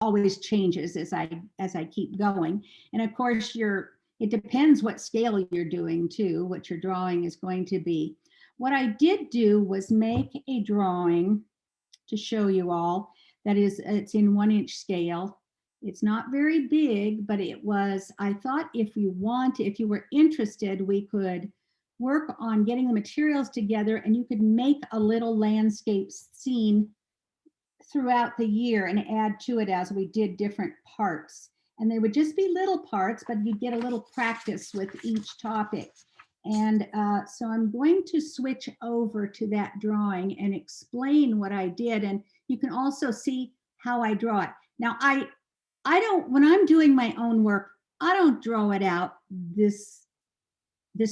always changes as I keep going. And of course, it depends what scale you're doing too, what your drawing is going to be. What I did do was make a drawing to show you all that it's in 1-inch scale. It's not very big, but I thought if you were interested, we could work on getting the materials together and you could make a little landscape scene throughout the year and add to it as we did different parts. And they would just be little parts, but you'd get a little practice with each topic. And so I'm going to switch over to that drawing and explain what I did. And you can also see how I draw it. Now, I don't, when I'm doing my own work, I don't draw it out this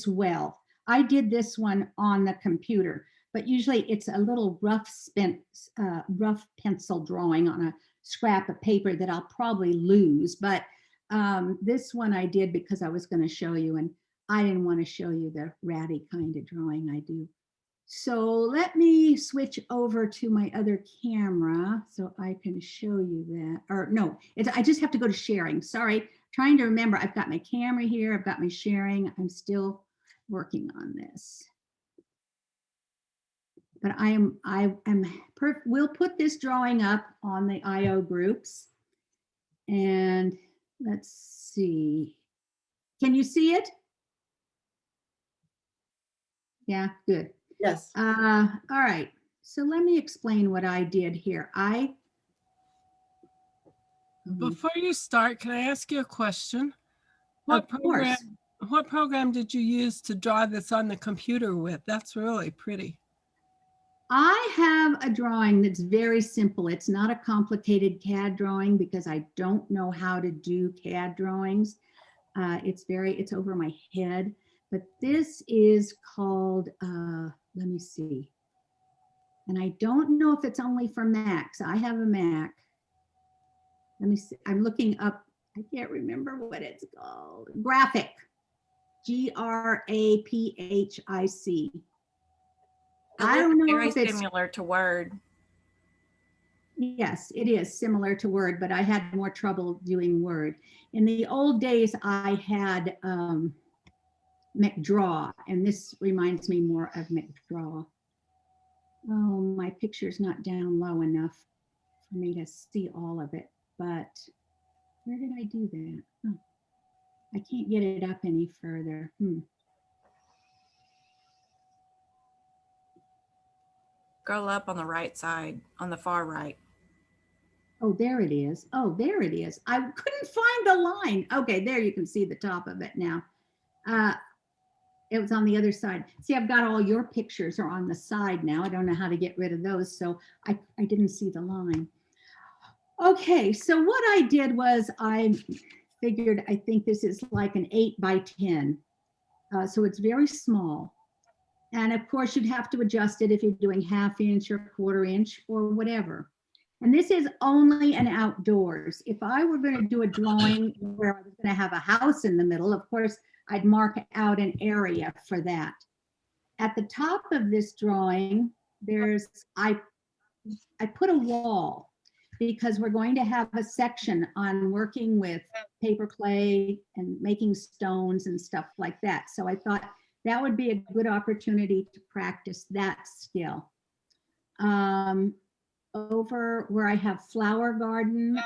well. I did this one on the computer, but usually it's a little rough pencil drawing on a scrap of paper that I'll probably lose. But this one I did because I was going to show you, and I didn't want to show you the ratty kind of drawing I do. So let me switch over to my other camera so I can show you that. Or no, I just have to go to sharing. Sorry, trying to remember. I've got my camera here. I've got my sharing. I'm still working on this. But we'll put this drawing up on the IO groups. And let's see. Can you see it? Yeah, good. Yes. All right. So let me explain what I did here. Before you start, can I ask you a question? Of course. What program did you use to draw this on the computer with? That's really pretty. I have a drawing that's very simple. It's not a complicated CAD drawing because I don't know how to do CAD drawings. It's over my head, but this is called, let me see. And I don't know if it's only for Macs. I have a Mac. Let me see. I'm looking up. I can't remember what it's called. Graphic. Graphic. I don't know very if it's similar to Word. Yes, it is similar to Word, but I had more trouble doing Word. In the old days, I had McDraw, and this reminds me more of McDraw. Oh, my picture's not down low enough for me to see all of it, but where did I do that? Oh, I can't get it up any further. Scroll up on the right side, on the far right. Oh, there it is. Oh, there it is. I couldn't find the line. Okay, there you can see the top of it now. It was on the other side. See, I've got all your pictures are on the side now. I don't know how to get rid of those, so I didn't see the line. Okay, so what I did was I figured, I think this is like an 8 by 10. So it's very small. And of course, you'd have to adjust it if you're doing 1/2 inch or 1/4 inch or whatever. And this is only an outdoors. If I were going to do a drawing where I was going to have a house in the middle, of course, I'd mark out an area for that. At the top of this drawing, I put a wall because we're going to have a section on working with paper clay and making stones and stuff like that. So I thought that would be a good opportunity to practice that skill. Over where I have flower garden,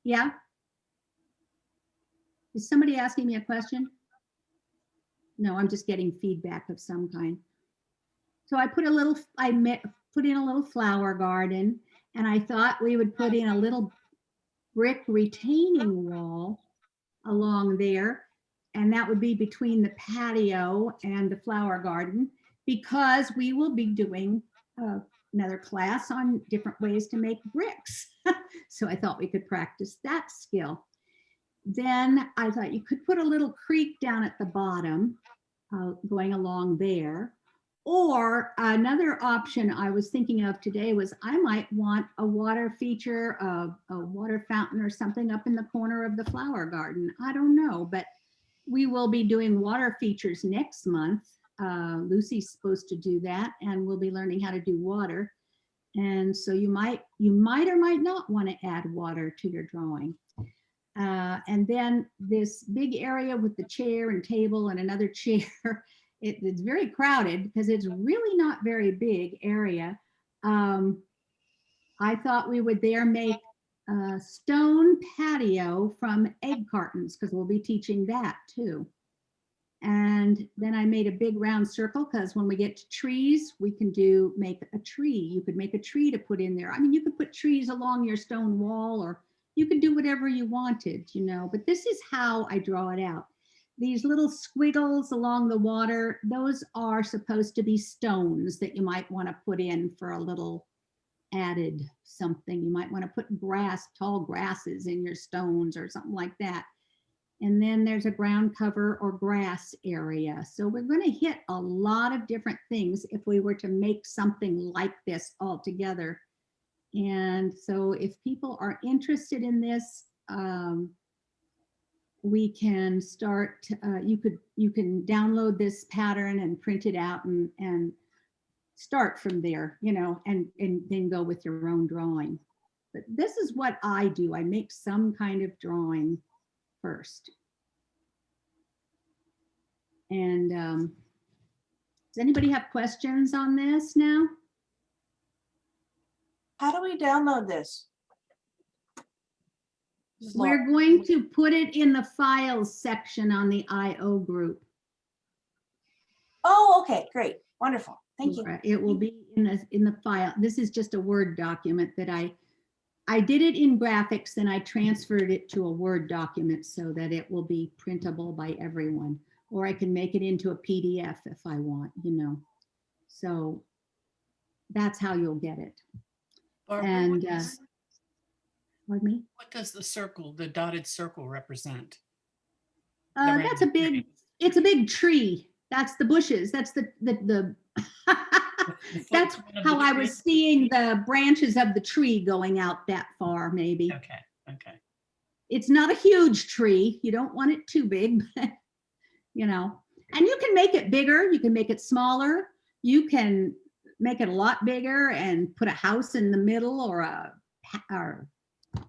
yeah? Is somebody asking me a question? No, I'm just getting feedback of some kind. So I put in a little flower garden, and I thought we would put in a little brick retaining wall along there, and that would be between the patio and the flower garden, because we will be doing another class on different ways to make bricks. So I thought we could practice that skill. Then I thought you could put a little creek down at the bottom going along there. Or another option I was thinking of today was I might want a water feature, a water fountain or something up in the corner of the flower garden. I don't know, but we will be doing water features next month. Lucy's supposed to do that, and we'll be learning how to do water. And so you might or might not want to add water to your drawing. And then this big area with the chair and table and another chair, it's very crowded because it's really not very big area. I thought we would there make a stone patio from egg cartons because we'll be teaching that too. And then I made a big round circle because when we get to trees, we can make a tree. You could make a tree to put in there. I mean, you could put trees along your stone wall, or you could do whatever you wanted, you know, but this is how I draw it out. These little squiggles along the water, those are supposed to be stones that you might want to put in for a little added something. You might want to put grass, tall grasses in your stones or something like that. And then there's a ground cover or grass area. So we're going to hit a lot of different things if we were to make something like this all together. And so if people are interested in this, we can start, you can download this pattern and print it out and start from there, you know, and then go with your own drawing. But this is what I do. I make some kind of drawing first. And does anybody have questions on this now? How do we download this? We're going to put it in the files section on the IO group. Oh, okay, great, wonderful, thank you. It will be in the file. This is just a Word document that I did it in graphics, and I transferred it to a Word document so that it will be printable by everyone. Or I can make it into a PDF if I want, you know. So that's how you'll get it. Barbara, And pardon me? what does the circle, the dotted circle represent? That's a big, it's a big tree. That's the bushes. That's the that's how I was seeing the branches of the tree going out that far, maybe. Okay, okay. It's not a huge tree. You don't want it too big, but you know, and you can make it bigger. You can make it smaller. You can make it a lot bigger and put a house in the middle or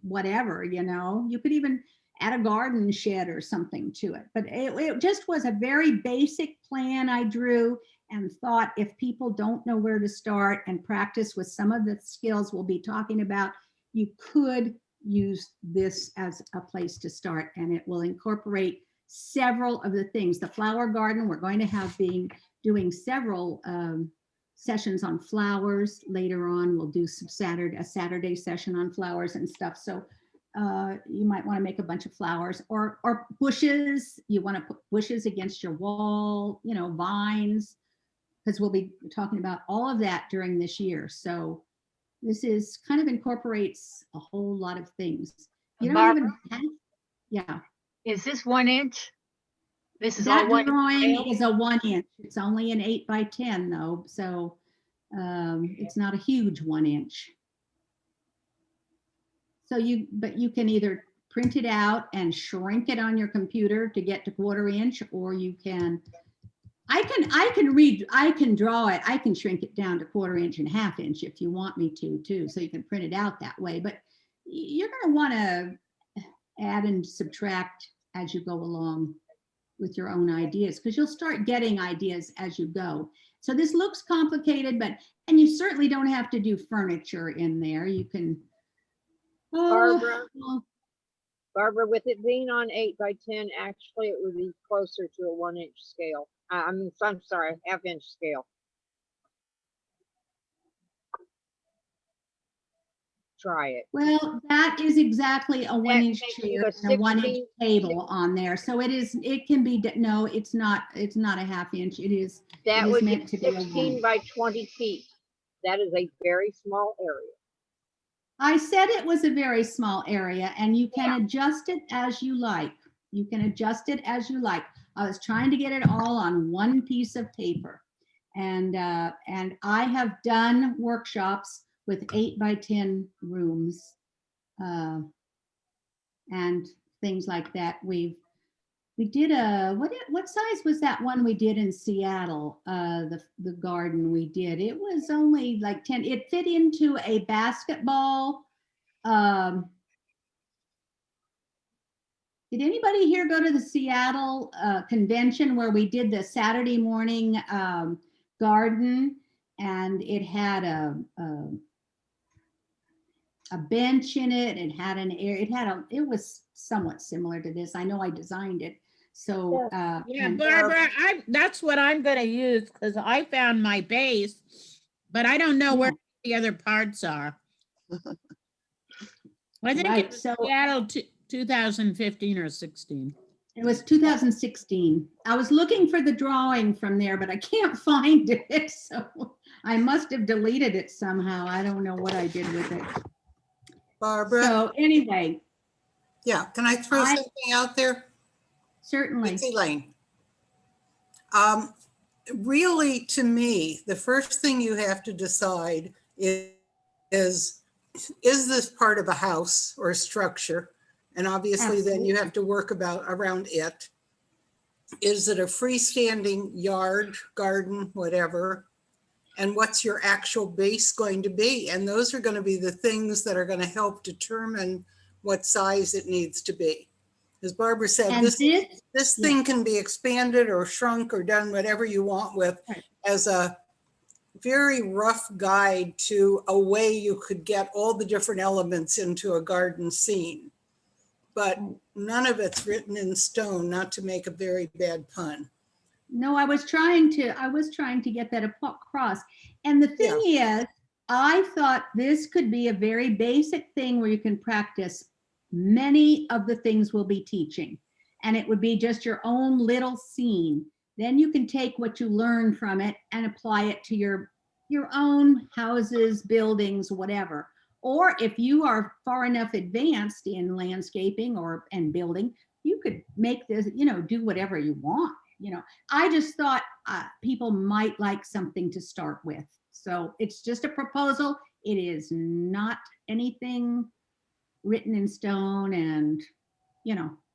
whatever, you know. You could even add a garden shed or something to it. But it just was a very basic plan I drew and thought if people don't know where to start and practice with some of the skills we'll be talking about, you could use this as a place to start, and it will incorporate several of the things. The flower garden, we're going to have doing several sessions on flowers. Later on, we'll do a Saturday session on flowers and stuff. So you might want to make a bunch of flowers or bushes. You want to put bushes against your wall, you know, vines, because we'll be talking about all of that during this year. So this is kind of incorporates a whole lot of things. You don't even have, yeah. Is this 1 inch? This is That all one drawing is a 1 inch. It's only an 8 by 10 though. So it's not a huge 1 inch. So but you can either print it out and shrink it on your computer to get to 1/4 inch, or you can, I can draw it. I can shrink it down to 1/4 inch and 1/2 inch if you want me to too. So you can print it out that way, but you're going to want to add and subtract as you go along with your own ideas, because you'll start getting ideas as you go. So this looks complicated, and you certainly don't have to do furniture in there. You can, Barbara, with it being on 8 by 10, actually it would be closer to a 1 inch scale. I'm sorry, 1/2 inch scale. Try it. well, that is exactly a 1 inch makes chair you a and a 1 inch 16 table on there. So it can be, no, it's not a 1/2 inch. It is That is would meant be to be a 16 1. by 20 feet. That is a very small area. I said it was a very small area, and you can adjust it as you like. You can adjust it as you like. I was trying to get it all on one piece of paper. And I have done workshops with 8 by 10 rooms and things like that. We did what size was that one we did in Seattle? The garden we did, it was only like 10, it fit into a basketball. Did anybody here go to the Seattle convention where we did the Saturday morning garden? And it had a bench in it. It had an air. It was somewhat similar to this. I know I designed it. So Yeah, and- Barbara, that's what I'm gonna use because I found my base, but I don't know where the other parts are. I think Right, it was so- Seattle 2015 or 16. It was 2016. I was looking for the drawing from there, but I can't find it. So I must have deleted it somehow. I don't know what I did with it. Barbara, So anyway, yeah, can I throw I- something out there? certainly. Nancy Lane. Really, to me, the first thing you have to decide is this part of a house or a structure? And obviously then you have to work around it. Is it a freestanding yard, garden, whatever? And what's your actual base going to be? And those are going to be the things that are going to help determine what size it needs to be. As Barbara said, And this thing can be expanded or shrunk or done whatever you want with Right. as a very rough guide to a way you could get all the different elements into a garden scene. But none of it's written in stone, not to make a very bad pun. No, I was trying to get that across. And the thing is, I thought this could be a very basic thing where you can practice many of the things we'll be teaching. And it would be just your own little scene. Then you can take what you learn from it and apply it to your own houses, buildings, whatever. Or if you are far enough advanced in landscaping and building, you could make this, do whatever you want. I just thought people might like something to start with. So it's just a proposal. It is not anything written in stone and,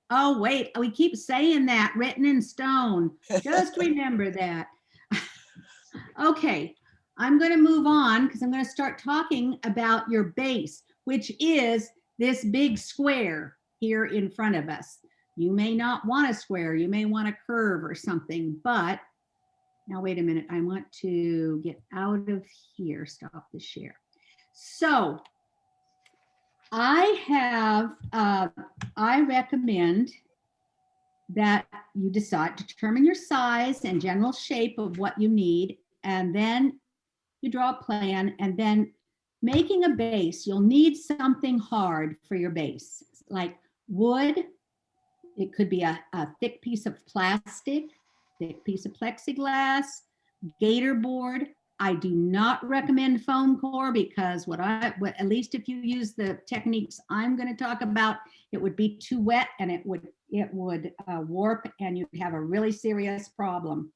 oh, wait, we keep saying that, written in stone. Just remember that. Okay, I'm going to move on because I'm going to start talking about your base, which is this big square here in front of us. You may not want a square, you may want a curve or something, but now wait a minute, I want to get out of here, stop the share. So I recommend that you determine your size and general shape of what you need, and then you draw a plan, and then making a base, you'll need something hard for your base, like wood. It could be a thick piece of plastic, thick piece of plexiglass, gator board. I do not recommend foam core because at least if you use the techniques I'm going to talk about, it would be too wet and it would warp and you'd have a really serious problem.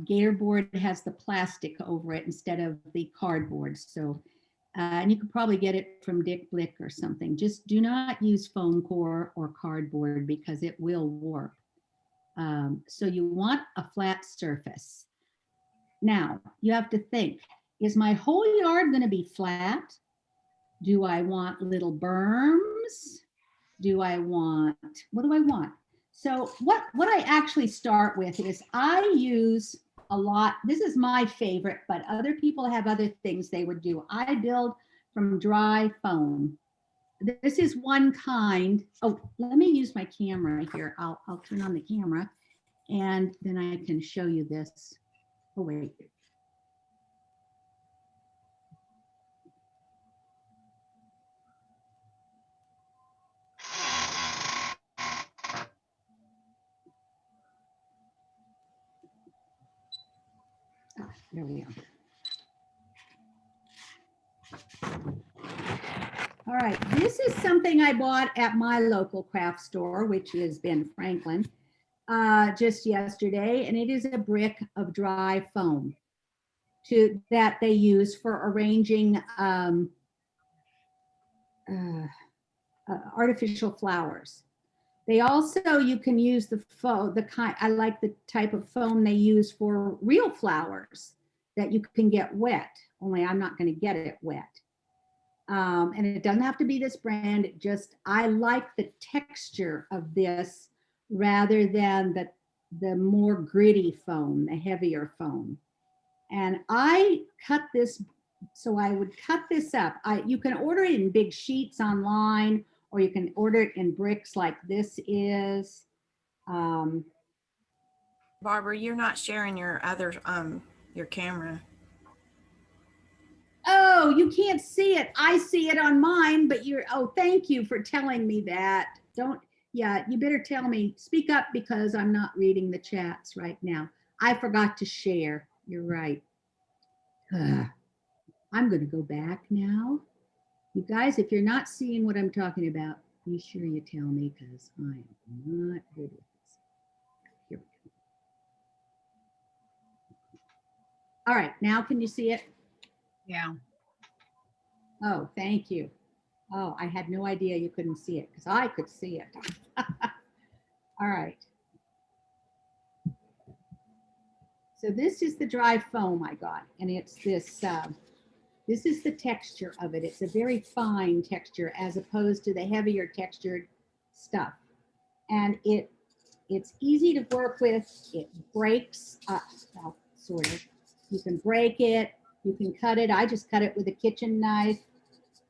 Gator board has the plastic over it instead of the cardboard. So, and you could probably get it from Dick Blick or something. Just do not use foam core or cardboard because it will warp. So you want a flat surface. Now you have to think, is my whole yard going to be flat? Do I want little berms? What do I want? So what I actually start with is I use a lot. This is my favorite, but other people have other things they would do. I build from dry foam. This is one kind. Oh, let me use my camera here. I'll turn on the camera and then I can show you this. Oh, wait. There we are. All right, this is something I bought at my local craft store, which is Ben Franklin, just yesterday, and it is a brick of dry foam that they use for arranging artificial flowers. They also, you can use the foam, I like the type of foam they use for real flowers that you can get wet, only I'm not going to get it wet. And it doesn't have to be this brand. It just, I like the texture of this rather than the more gritty foam, the heavier foam. And I cut this, so I would cut this up. You can order it in big sheets online, or you can order it in bricks like this is. Barbara, you're not sharing your other, your camera. Oh, you can't see it. I see it on mine, but oh, thank you for telling me that. Yeah, you better tell me, speak up because I'm not reading the chats right now. I forgot to share. You're right. I'm going to go back now. You guys, if you're not seeing what I'm talking about, be sure you tell me because I am not good with this. Here we go. All right, now can you see it? Yeah. Oh, thank you. Oh, I had no idea you couldn't see it because I could see it. All right. So this is the dry foam I got, and it's this, this is the texture of it. It's a very fine texture as opposed to the heavier textured stuff. And it's easy to work with. It breaks up, well, sort of. You can break it, you can cut it. I just cut it with a kitchen knife.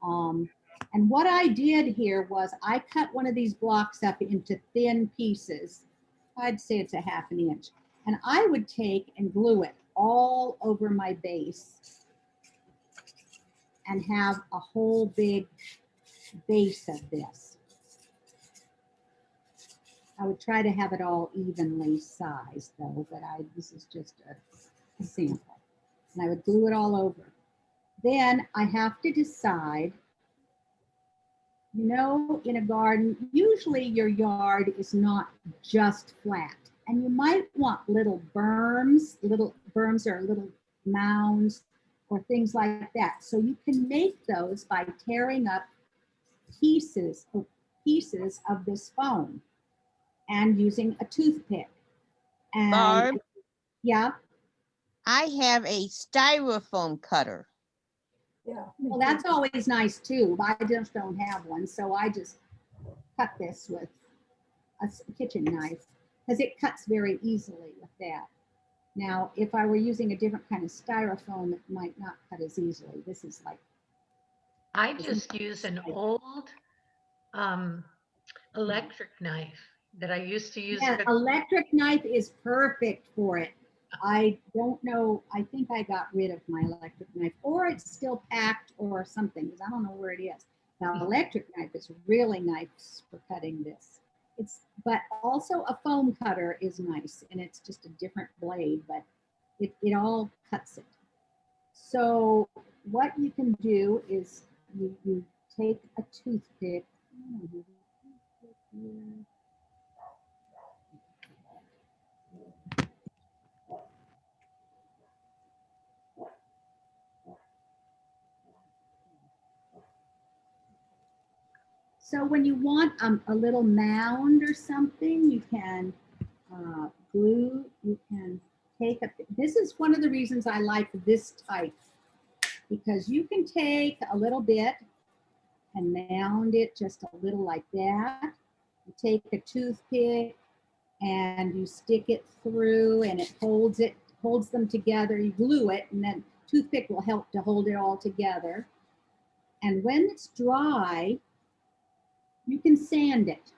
And what I did here was I cut one of these blocks up into thin pieces. I'd say it's a ½ inch. And I would take and glue it all over my base and have a whole big base of this. I would try to have it all evenly sized though, but this is just a sample. And I would glue it all over. Then I have to decide, you know, in a garden, usually your yard is not just flat. And you might want little berms or little mounds or things like that. So you can make those by tearing up pieces of this foam and using a toothpick. And Barb, yeah, I have a styrofoam cutter. well, that's always nice too. I just don't have one, so I just cut this with a kitchen knife because it cuts very easily with that. Now, if I were using a different kind of styrofoam, it might not cut as easily. This is like, I just use an old electric knife that I used to use. yeah, electric knife is perfect for it. I don't know, I think I got rid of my electric knife, or it's still packed or something, because I don't know where it is. Now, electric knife is really nice for cutting this. But also a foam cutter is nice, and it's just a different blade, but it all cuts it. So what you can do is you take a toothpick. So when you want a little mound or something, you can glue, you can take this is one of the reasons I like this type, because you can take a little bit and mound it just a little like that. You take a toothpick and you stick it through and it holds them together. You glue it, and then toothpick will help to hold it all together. And when it's dry, you can sand it.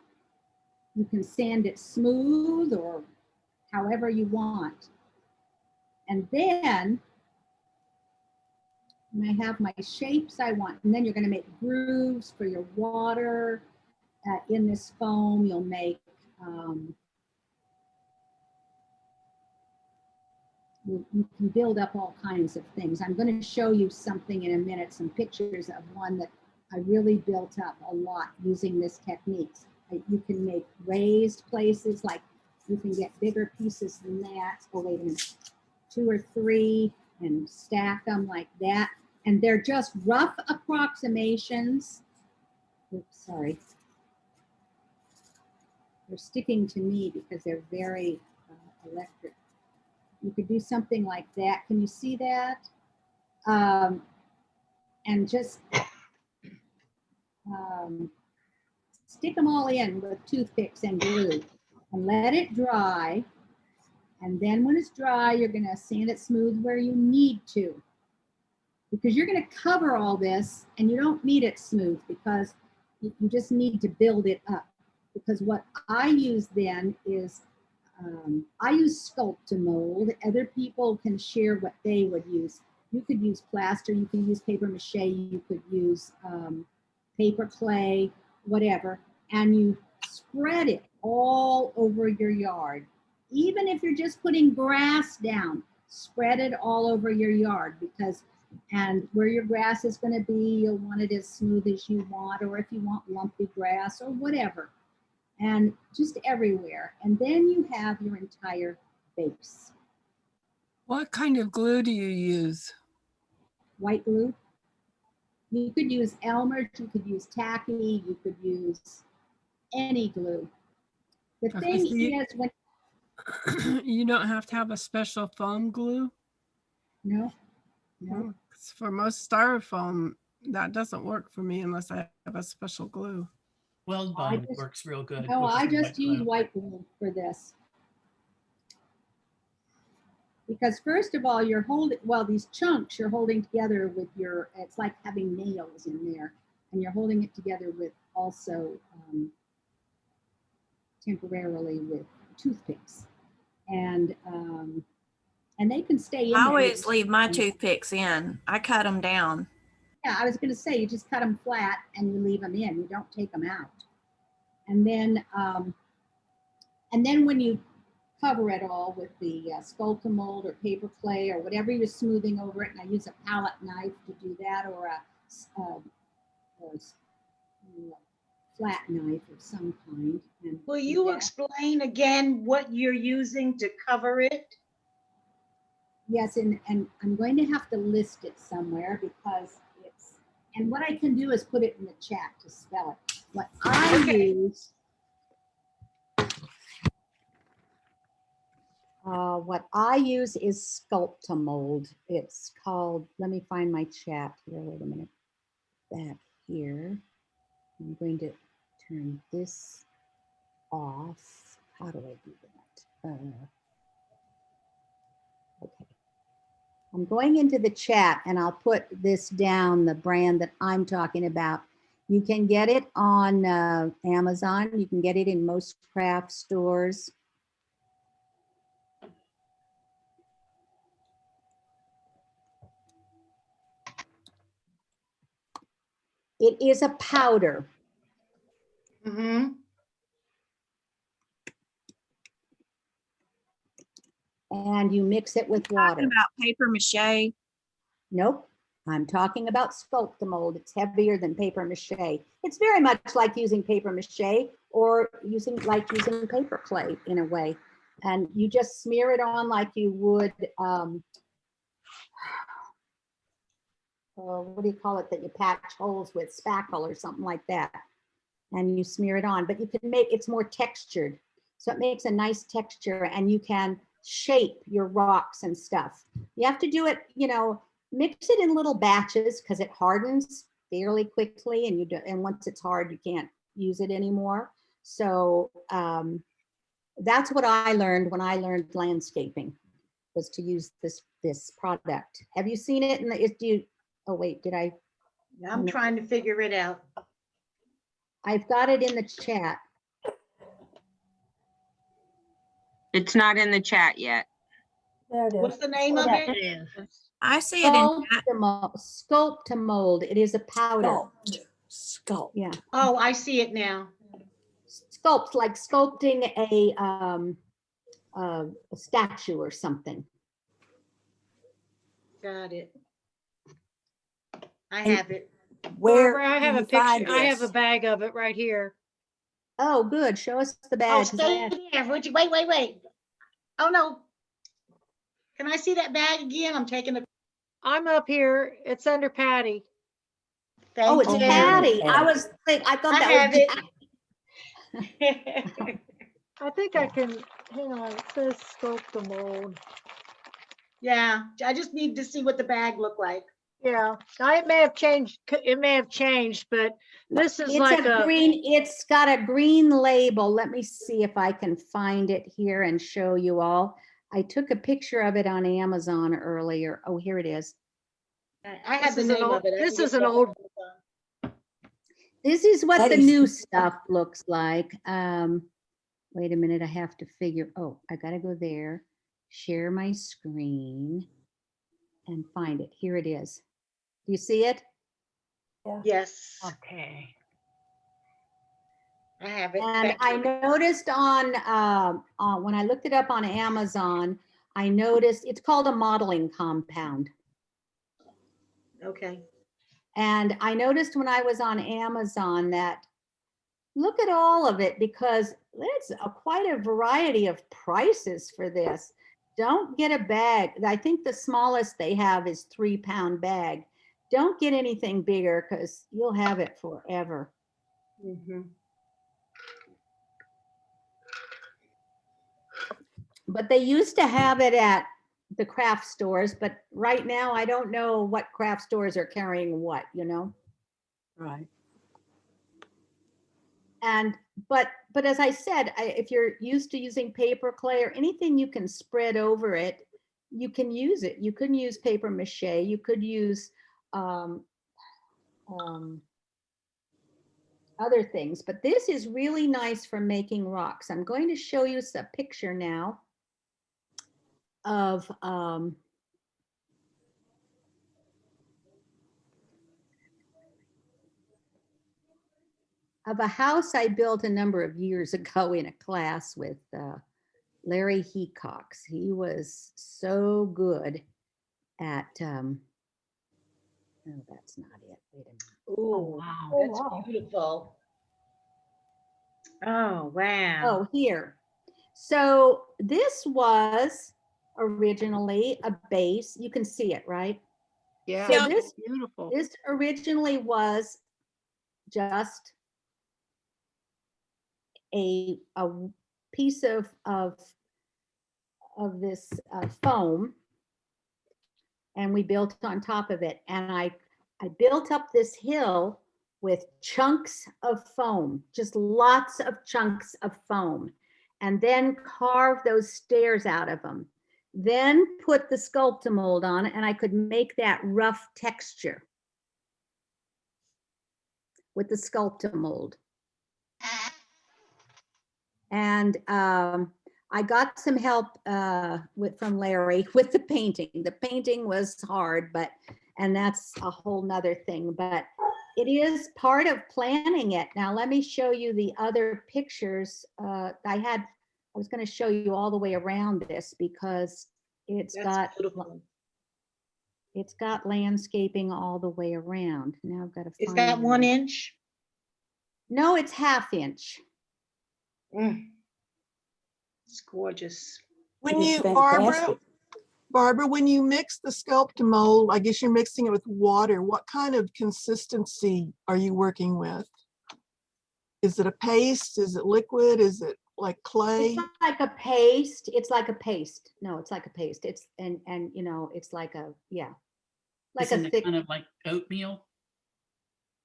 You can sand it smooth or however you want. And then I have my shapes I want. And then you're going to make grooves for your water in this foam. You'll make, you can build up all kinds of things. I'm going to show you something in a minute, some pictures of one that I really built up a lot using this technique. You can make raised places, like you can get bigger pieces than that. Oh, wait a minute, 2 or 3 and stack them like that. And they're just rough approximations Oops, sorry. They're sticking to me because they're very electric. You could do something like that. Can you see that? And just stick them all in with toothpicks and glue and let it dry. And then when it's dry, you're gonna sand it smooth where you need to. Because you're gonna cover all this and you don't need it smooth because you just need to build it up. Because what I use then is, I use Sculptamold. Other people can share what they would use. You could use plaster, you can use paper mache, you could use paper clay, whatever. And you spread it all over your yard. Even if you're just putting grass down, spread it all over your yard because, and where your grass is going to be, you'll want it as smooth as you want, or if you want lumpy grass or whatever, and just everywhere. And then you have your entire base. What kind of glue do you use? White glue. You could use Elmer's, you could use tacky, you could use any glue. The Okay, thing so you- is when, You don't have to have a special foam glue? no, Mm, 'cause for most styrofoam, that doesn't work for me unless I have a special glue. Weld I bond just- works real good. no, which is I the just use glue. white glue for this. Because first of all, you're holding, well, these chunks you're holding together with your, it's like having nails in there, and you're holding it together with also temporarily with toothpicks. And they can stay in I there. always leave my toothpicks in. I cut them down. Yeah, I was going to say, you just cut them flat and you leave them in. You don't take them out. And then when you cover it all with the Sculptamold or paper clay or whatever you're smoothing over it, and I use a palette knife to do that, or a flat knife of some kind. And Will do you that. explain again what you're using to cover it? Yes, and I'm going to have to list it somewhere because it's, and what I can do is put it in the chat to spell it. What I use, is Sculptamold. It's called, let me find my chat here, wait a minute, back here. I'm going to turn this off. How do I do that? Okay. I'm going into the chat and I'll put this down, the brand that I'm talking about. You can get it on Amazon. You can get it in most craft stores. It is a powder. Mm-hmm. And you mix it with Talking water. about paper mache. Nope. I'm talking about Sculptamold. It's heavier than paper mache. It's very much like using paper mache or using paper clay in a way. And you just smear it on like you would, what do you call it that you patch holes with, spackle or something like that. And you smear it on, but you can make, it's more textured. So it makes a nice texture and you can shape your rocks and stuff. You have to do it, mix it in little batches because it hardens fairly quickly, and once it's hard, you can't use it anymore. So that's what I learned when I learned landscaping, was to use this product. Have you seen it? Oh wait, did I? I'm trying to figure it out. I've got it in the chat. It's not in the chat yet. There it is. What's the name of It it? is. I see it in chat. Sculptamold. It is a powder. Sculpt. Yeah. Oh, I see it now. Sculpt, like sculpting a statue or something. Got it. I have it. Where Barbara, I do have you a picture. find I have a this? bag of it right here. Oh, good. Show us the Oh, bag. 'cause I stay have- there. Would you wait? Oh, no. Can I see that bag again? I'm taking a, I'm up here. It's under Patty. Thank it's you. Patty. I thought I that have was. it. I think I can, hang on, it says sculpt a mold. Yeah, I just need to see what the bag looked like. Yeah, now it may have changed, but this is It's like a green, it's got a green label. Let me see if I can find it here and show you all. I took a picture of it on Amazon earlier. Oh, here it is. I had the This is an name old- of it. I this can is get an it. old- This is what the Nice. new stuff looks like. Wait a minute, I have to figure, I gotta go there, share my screen and find it. Here it is. Do you see it? Yes, Okay. I have it. And I noticed when I looked it up on Amazon, I noticed it's called a modeling compound. Okay. And I noticed when I was on Amazon that look at all of it because it's quite a variety of prices for this. Don't get a bag. I think the smallest they have is 3-pound bag. Don't get anything bigger because you'll have it forever. But they used to have it at the craft stores, but right now I don't know what craft stores are carrying what, Right. And but as I said, if you're used to using paper clay or anything you can spread over it, you can use it. You could use paper mache. You could use other things, but this is really nice for making rocks. I'm going to show you a picture now of a house I built a number of years ago in a class with Larry Hecox. He was so good at, no, that's not it. Wait a minute. Oh, Wow. that's wow. beautiful. Oh, wow. Oh, here. So this was originally a base. You can see it, right? Yeah. So this Beautiful. This originally was just a piece of this foam, and we built on top of it. And I built up this hill with chunks of foam, just lots of chunks of foam, and then carved those stairs out of them. Then put the Sculptamold on it, and I could make that rough texture with the Sculptamold. And I got some help from Larry with the painting. The painting was hard, and that's a whole nother thing, but it is part of planning it. Now, let me show you the other pictures. I was going to show you all the way around this because it's got landscaping all the way around. Now I've got to find. Is that 1 inch? No, it's 1/2 inch. It's gorgeous. When It is you, fantastic. Barbara, when you mix the Sculptamold, I guess you're mixing it with water. What kind of consistency are you working with? Is it a paste? Is it liquid? Is it like clay? It's like a paste. It's like a paste. No, it's like a paste. It's and it's like a like Isn't a it thick, kind of like oatmeal?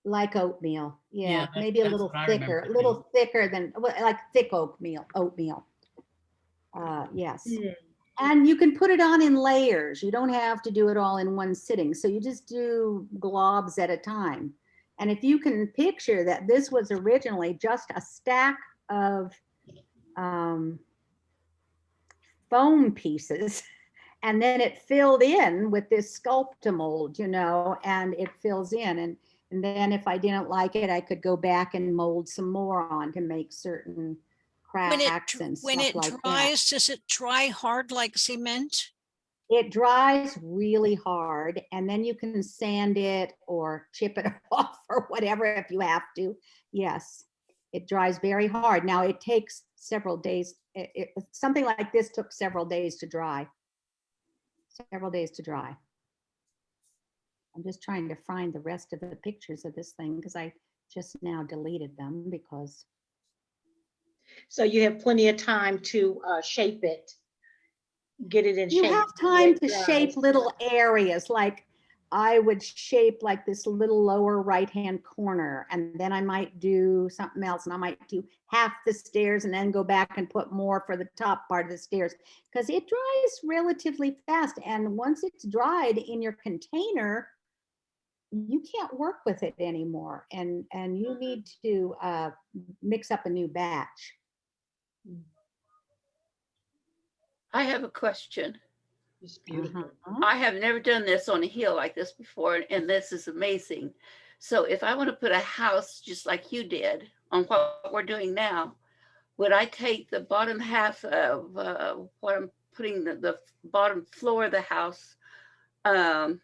like oatmeal. Yeah, Yeah, maybe a that's little what I thicker, remember a little thicker than like thick oatmeal. Yes. And you can put it on in layers. You don't have to do it all in one sitting. So you just do globs at a time. And if you can picture that this was originally just a stack of foam pieces, and then it filled in with this Sculptamold, and it fills in. And then if I didn't like it, I could go back and mold some more on to make certain cracks and When stuff it like that. dries, does it dry hard like cement? It dries really hard, and then you can sand it or chip it off or whatever if you have to. Yes, it dries very hard. Now it takes several days. Something like this took several days to dry. Several days to dry. I'm just trying to find the rest of the pictures of this thing because I just now deleted them because, So you have plenty of time to shape it, get it in you shape. have before time it to shape dries. little areas, like I would shape like this little lower right-hand corner, and then I might do something else, and I might do half the stairs and then go back and put more for the top part of the stairs, because it dries relatively fast. And once it's dried in your container, you can't work with it anymore, and you need to mix up a new batch. I have a question. It's beautiful. I have never done this on a hill like this before, and this is amazing. So if I want to put a house just like you did on what we're doing now, would I take the bottom half of what I'm putting the bottom floor of the house, and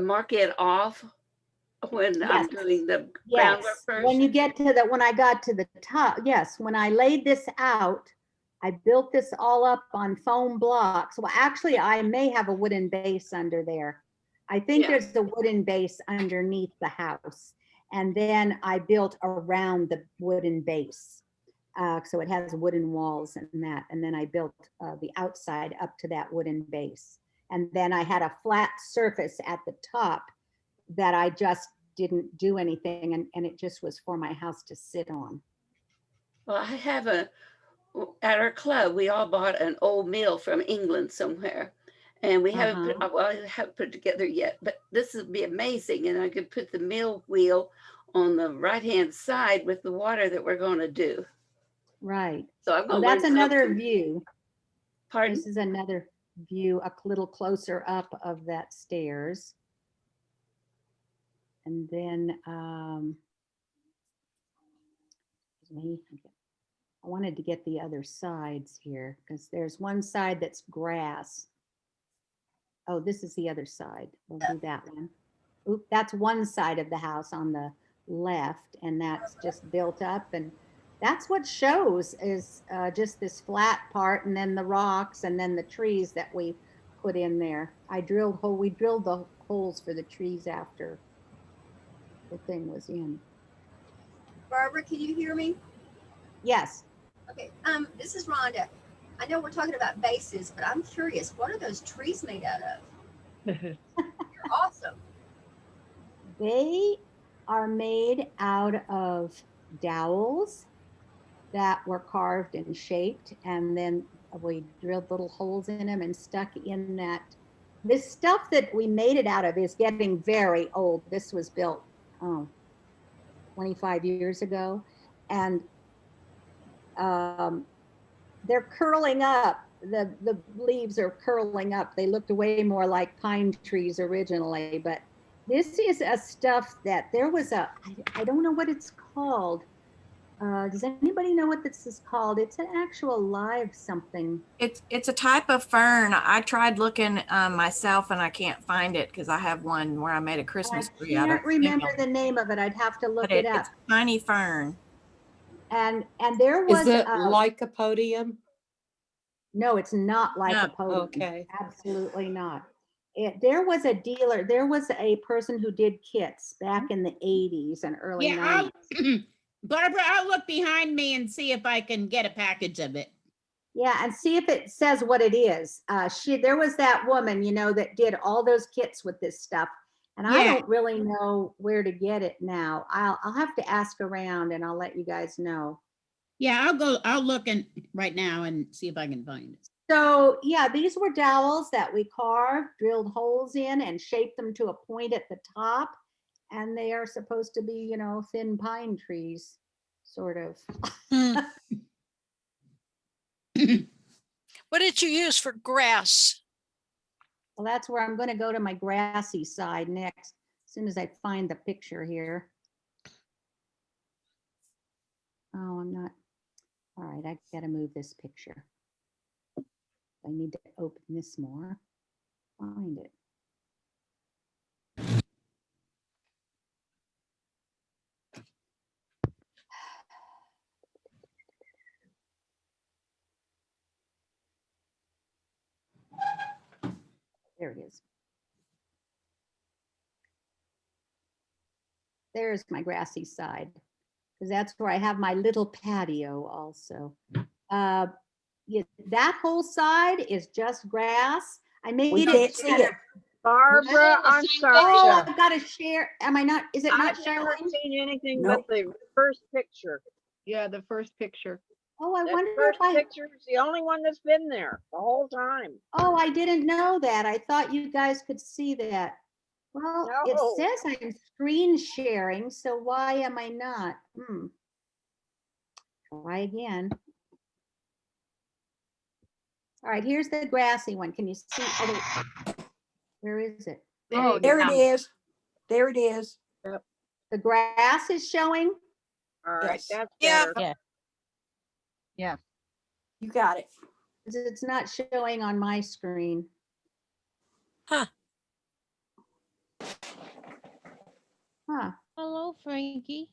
mark it off when I'm Yes. doing the Yes, groundwork first? when you get to the, when I got to the top, yes, when I laid this out, I built this all up on foam blocks. Well, actually, I may have a wooden base under there. I think Yeah. there's the wooden base underneath the house. And then I built around the wooden base. So it has wooden walls and that. And then I built the outside up to that wooden base. And then I had a flat surface at the top that I just didn't do anything, and it just was for my house to sit on. Well, I have at our club, we all bought an old mill from England somewhere. And we haven't put, well, I haven't put it together yet, but this would be amazing. And I could put the mill wheel on the right-hand side with the water that we're going to do. Right. So I'm Oh, going to that's learn another something. view. Pardon? This is another view, a little closer up of that stairs. And then, I wanted to get the other sides here because there's one side that's grass. Oh, this is the other side. We'll do that one. Oop, that's one side of the house on the left, and that's just built up, and that's what shows is just this flat part, and then the rocks, and then the trees that we put in there. We drilled the holes for the trees after the thing was in. Barbara, can you hear me? Yes. Okay, this is Rhonda. I know we're talking about bases, but I'm curious, what are those trees made out of? They're awesome. They are made out of dowels that were carved and shaped, and then we drilled little holes in them and stuck in that. This stuff that we made it out of is getting very old. This was built 25 years ago, and they're curling up. The leaves are curling up. They looked way more like pine trees originally, but this is a stuff that there was a, I don't know what it's called. Does anybody know what this is called? It's an actual live something. It's a type of fern. I tried looking myself and I can't find it because I have one where I made a Christmas I tree out of can't remember the name of it. I'd have to look but it up. it's a tiny fern. And there was Is it lycopodium? No, it's not lycopodium. Okay. Absolutely not. There was a dealer, there was a person who did kits back in the 80s and early 90s. Barbara, I'll look behind me and see if I can get a package of it. Yeah, and see if it says what it is. There was that woman, that did all those kits with this stuff. And I Yeah. don't really know where to get it now. I'll have to ask around and I'll let you guys know. Yeah, I'll look right now and see if I can find it. So yeah, these were dowels that we carved, drilled holes in, and shaped them to a point at the top. And they are supposed to be, thin pine trees, sort of. What did you use for grass? Well, that's where I'm going to go to my grassy side next, as soon as I find the picture here. Oh, I'm not. All right, I got to move this picture. I need to open this more. Find it. There it is. there's my grassy side. Because that's where I have my little patio also. Yeah, that whole side is just grass. I made We it can't see it. Barbara, I'm Oh, sorry. I've got to share. Am I not, is it not I've never showing? seen anything Nope. but the first picture. Yeah, the first picture. Oh, I That wonder if first I, picture is the only one that's been there the whole time. oh, I didn't know that. I thought you guys could see that. Well, it No. says I'm screen sharing, so why am I not? Try again. All right, here's the grassy one. Can you see? Oh, where is it? Oh, There it yeah. is. There it is. The grass is showing? All right, Yes. that's Yeah. better. You got it. It's not showing on my screen. Huh. Huh. Hello, Frankie.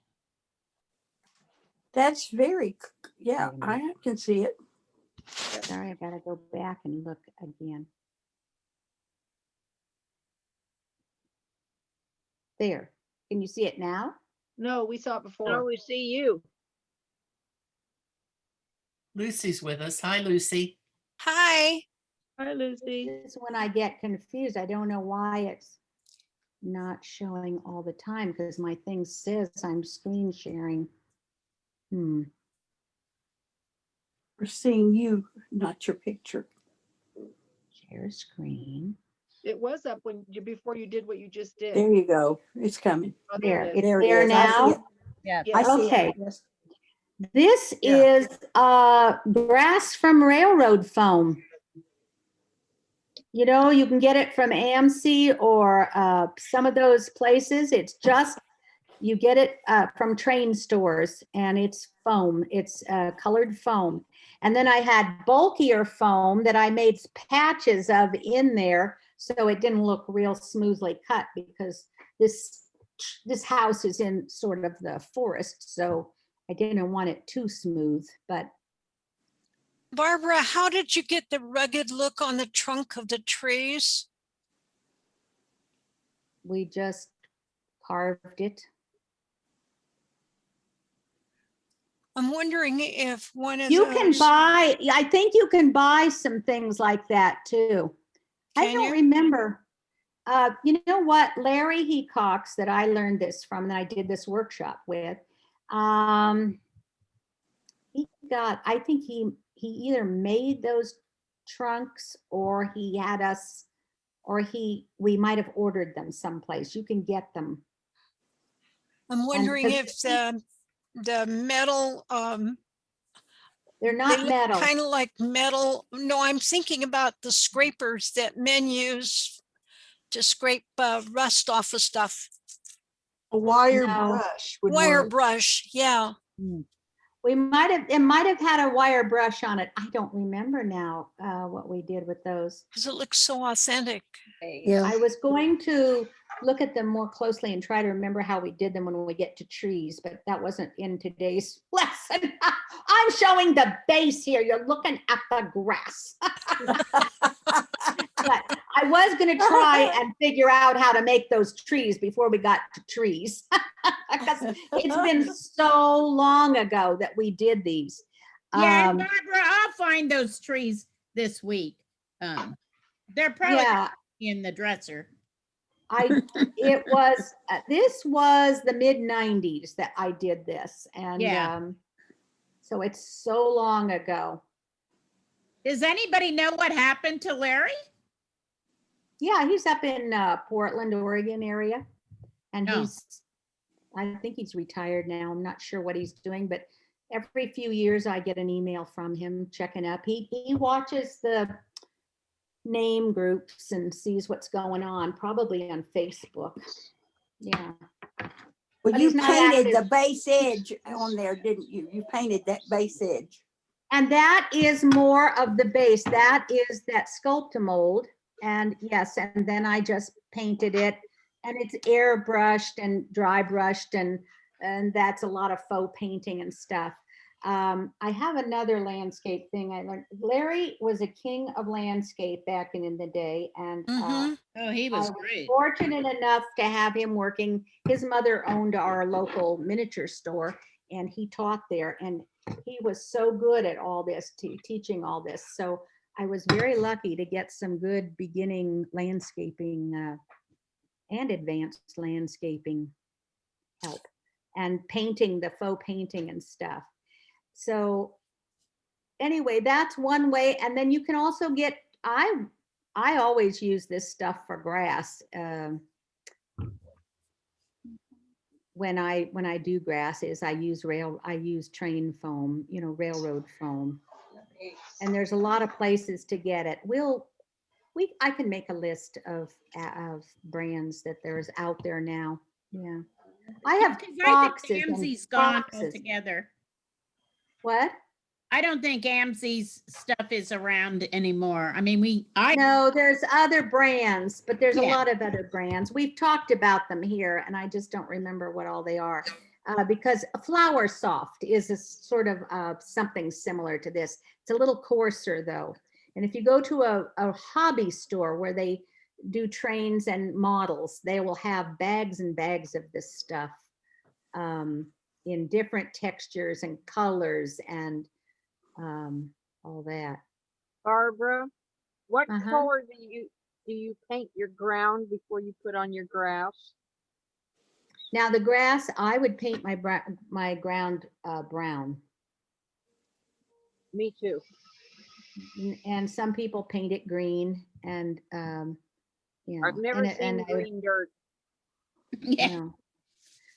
That's very, yeah, I can see it. Sorry, I gotta go back and look again. There. Can you see it now? No, we saw it No, before. we see you. Lucy's with us. Hi, Lucy. Hi. Hi, Lucy. This is when I get confused. I don't know why it's not showing all the time because my thing says I'm screen sharing. We're seeing you, not your picture. Share screen. It was up before you did what you just did. There you go. It's coming. Oh, There, it is. it's There it there is. I see now. it. Yeah. I see Okay. it. Yes. This Yeah. is grass from railroad foam. You know, you can get it from AMC or some of those places. It's just, you get it from train stores and it's foam. It's colored foam. And then I had bulkier foam that I made patches of in there so it didn't look real smoothly cut because this house is in sort of the forest. So I didn't want it too smooth, but Barbara, how did you get the rugged look on the trunk of the trees? we just carved it. I'm wondering if one of You can those- buy, I think you can buy some things like that too. I Can don't you? remember. You know what, Larry Hecox that I learned this from, that I did this workshop with. He got, I think he either made those trunks or he had us, or we might have ordered them someplace. You can get them. I'm wondering because if the metal, They're they not look metal. kind of like metal. No, I'm thinking about the scrapers that men use to scrape rust off of stuff. A wire No. brush would Wire work. brush, yeah. It might have had a wire brush on it. I don't remember now what we did with those. Because it looks so authentic. Yeah. I was going to look at them more closely and try to remember how we did them when we get to trees, but that wasn't in today's lesson. I'm showing the base here. You're looking at the grass. But I was going to try and figure out how to make those trees before we got to trees. Because it's been so long ago that we did these. Yeah, and Um, Barbara, I'll find those trees this week. They're probably Yeah. in the dresser. This was the mid 90s that I did this. And Yeah. so it's so long ago. Does anybody know what happened to Larry? Yeah, he's up in Portland, Oregon area. And Oh. I think he's retired now. I'm not sure what he's doing, but every few years I get an email from him checking up. He watches the name groups and sees what's going on, probably on Facebook. Yeah. Well, But you he's not painted the active. base edge on there, didn't you? You painted that base edge. And that is more of the base. That is that Sculptamold. And yes, and then I just painted it and it's airbrushed and dry brushed and that's a lot of faux painting and stuff. I have another landscape thing I learned. Larry was a king of landscape back in the day, and Oh, he I was was great. fortunate enough to have him working. His mother owned our local miniature store, and he taught there, and he was so good at all this, teaching all this. So I was very lucky to get some good beginning landscaping and advanced landscaping help, and painting, the faux painting and stuff. So anyway, that's one way. And then you can also get, I always use this stuff for grass. When I do grasses, I use train foam, railroad foam. And there's a lot of places to get it. I can make a list of brands that there's out there now. Yeah. I have Because boxes I think and Amzi's gone boxes. altogether. What? I don't think Amzi's stuff is around anymore. I mean, No, there's other brands, but there's a Yeah. lot of other brands. We've talked about them here, and I just don't remember what all they are. Because Flower Soft is a sort of something similar to this. It's a little coarser though. And if you go to a hobby store where they do trains and models, they will have bags and bags of this stuff in different textures and colors and all that. Barbara, what Uh-huh. color do you paint your ground before you put on your grass? Now the grass, I would paint my ground brown. Me too. And some people paint it green, and I've never seen green dirt. Yeah.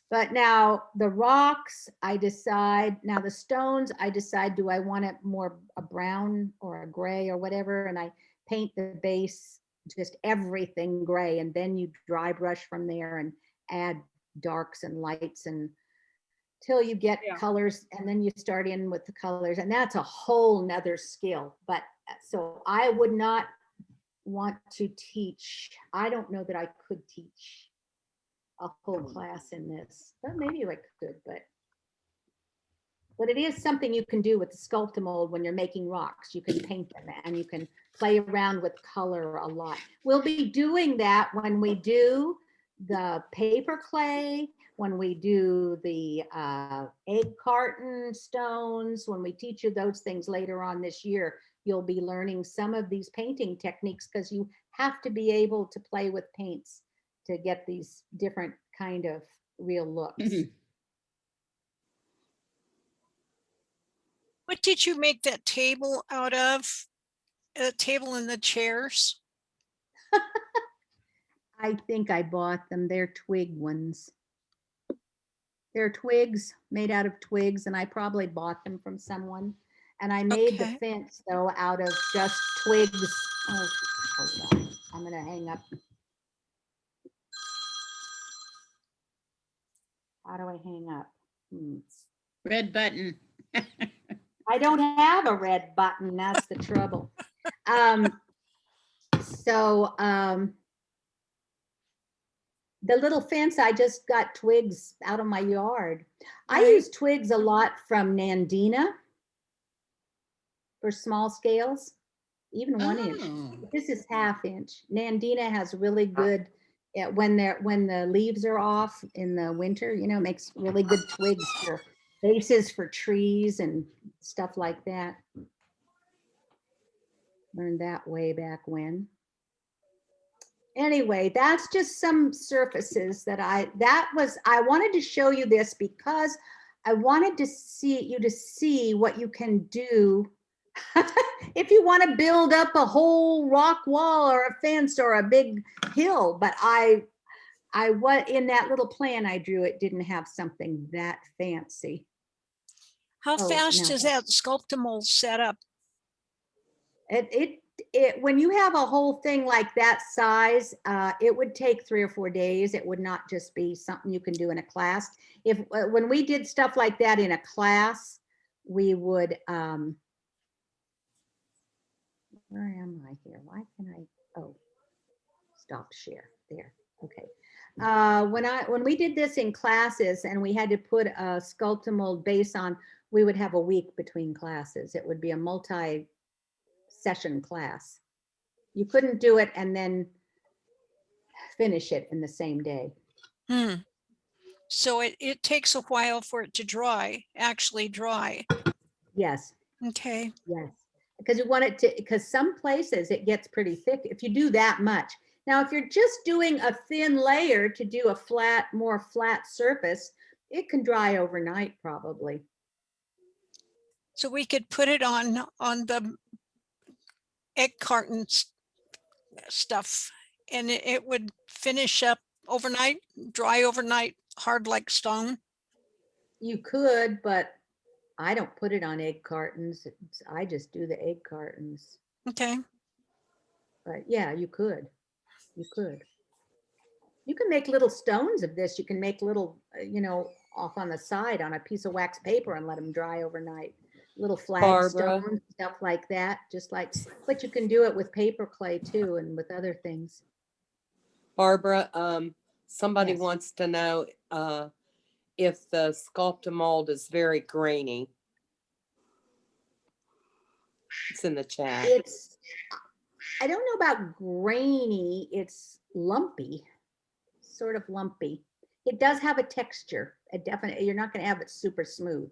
But now the rocks, I decide. Now the stones, I decide, do I want it more a brown or a gray or whatever, and I paint the base just everything gray, and then you dry brush from there and add darks and lights and till you get colors, and then you start in with the colors, and that's a whole nother skill. But so I would not want to teach. I don't know that I could teach a whole class in this, but maybe I could, but it is something you can do with the Sculptamold when you're making rocks. You can paint them and you can play around with color a lot. We'll be doing that when we do the paper clay, when we do the egg carton stones, when we teach you those things later on this year, you'll be learning some of these painting techniques, because you have to be able to play with paints to get these different kind of real looks. What did you make that table out of? A table and the chairs? I think I bought them. They're twig ones. They're twigs, made out of twigs, and I probably bought them from someone. And I made the fence though out of just twigs. Oh, hold on. I'm gonna hang up. How do I hang up? Red button. I don't have a red button. That's the trouble. The little fence, I just got twigs out of my yard. I use twigs a lot from Nandina for small scales, even 1 inch. This is ½ inch. Nandina has really good, when the leaves are off in the winter, makes really good twigs for bases for trees and stuff like that. Learned that way back when. Anyway, that's just some surfaces that I wanted to show you this because I wanted to see what you can do if you want to build up a whole rock wall or a fence or a big hill. But what in that little plan I drew, it didn't have something that fancy. How fast is that Sculptamold set up? When you have a whole thing like that size, it would take 3 or 4 days. It would not just be something you can do in a class. When we did stuff like that in a class, we would, where am I here? Why can I, stop share there. Okay. When we did this in classes and we had to put a Sculptamold base on, we would have a week between classes. It would be a multi-session class. You couldn't do it and then finish it in the same day. So it takes a while for it to dry, actually dry. Yes. Okay. Yes. Because you want it to, because some places it gets pretty thick if you do that much. Now, if you're just doing a thin layer to do a flat, more flat surface, it can dry overnight probably. So we could put it on the egg cartons stuff and it would finish up overnight, dry overnight, hard like stone. You could, but I don't put it on egg cartons. I just do the egg cartons. Okay. But yeah, you could. You could. You can make little stones of this. You can make little, you know, off on the side on a piece of wax paper and let them dry overnight. Little Barbara. flagstones, stuff like that. Just like, but you can do it with paper clay too and with other things. Barbara, somebody Yes. wants to know if the Sculptamold is very grainy. It's in the chat. It's, I don't know about grainy. It's lumpy, sort of lumpy. It does have a texture. A definite, you're not going to have it super smooth.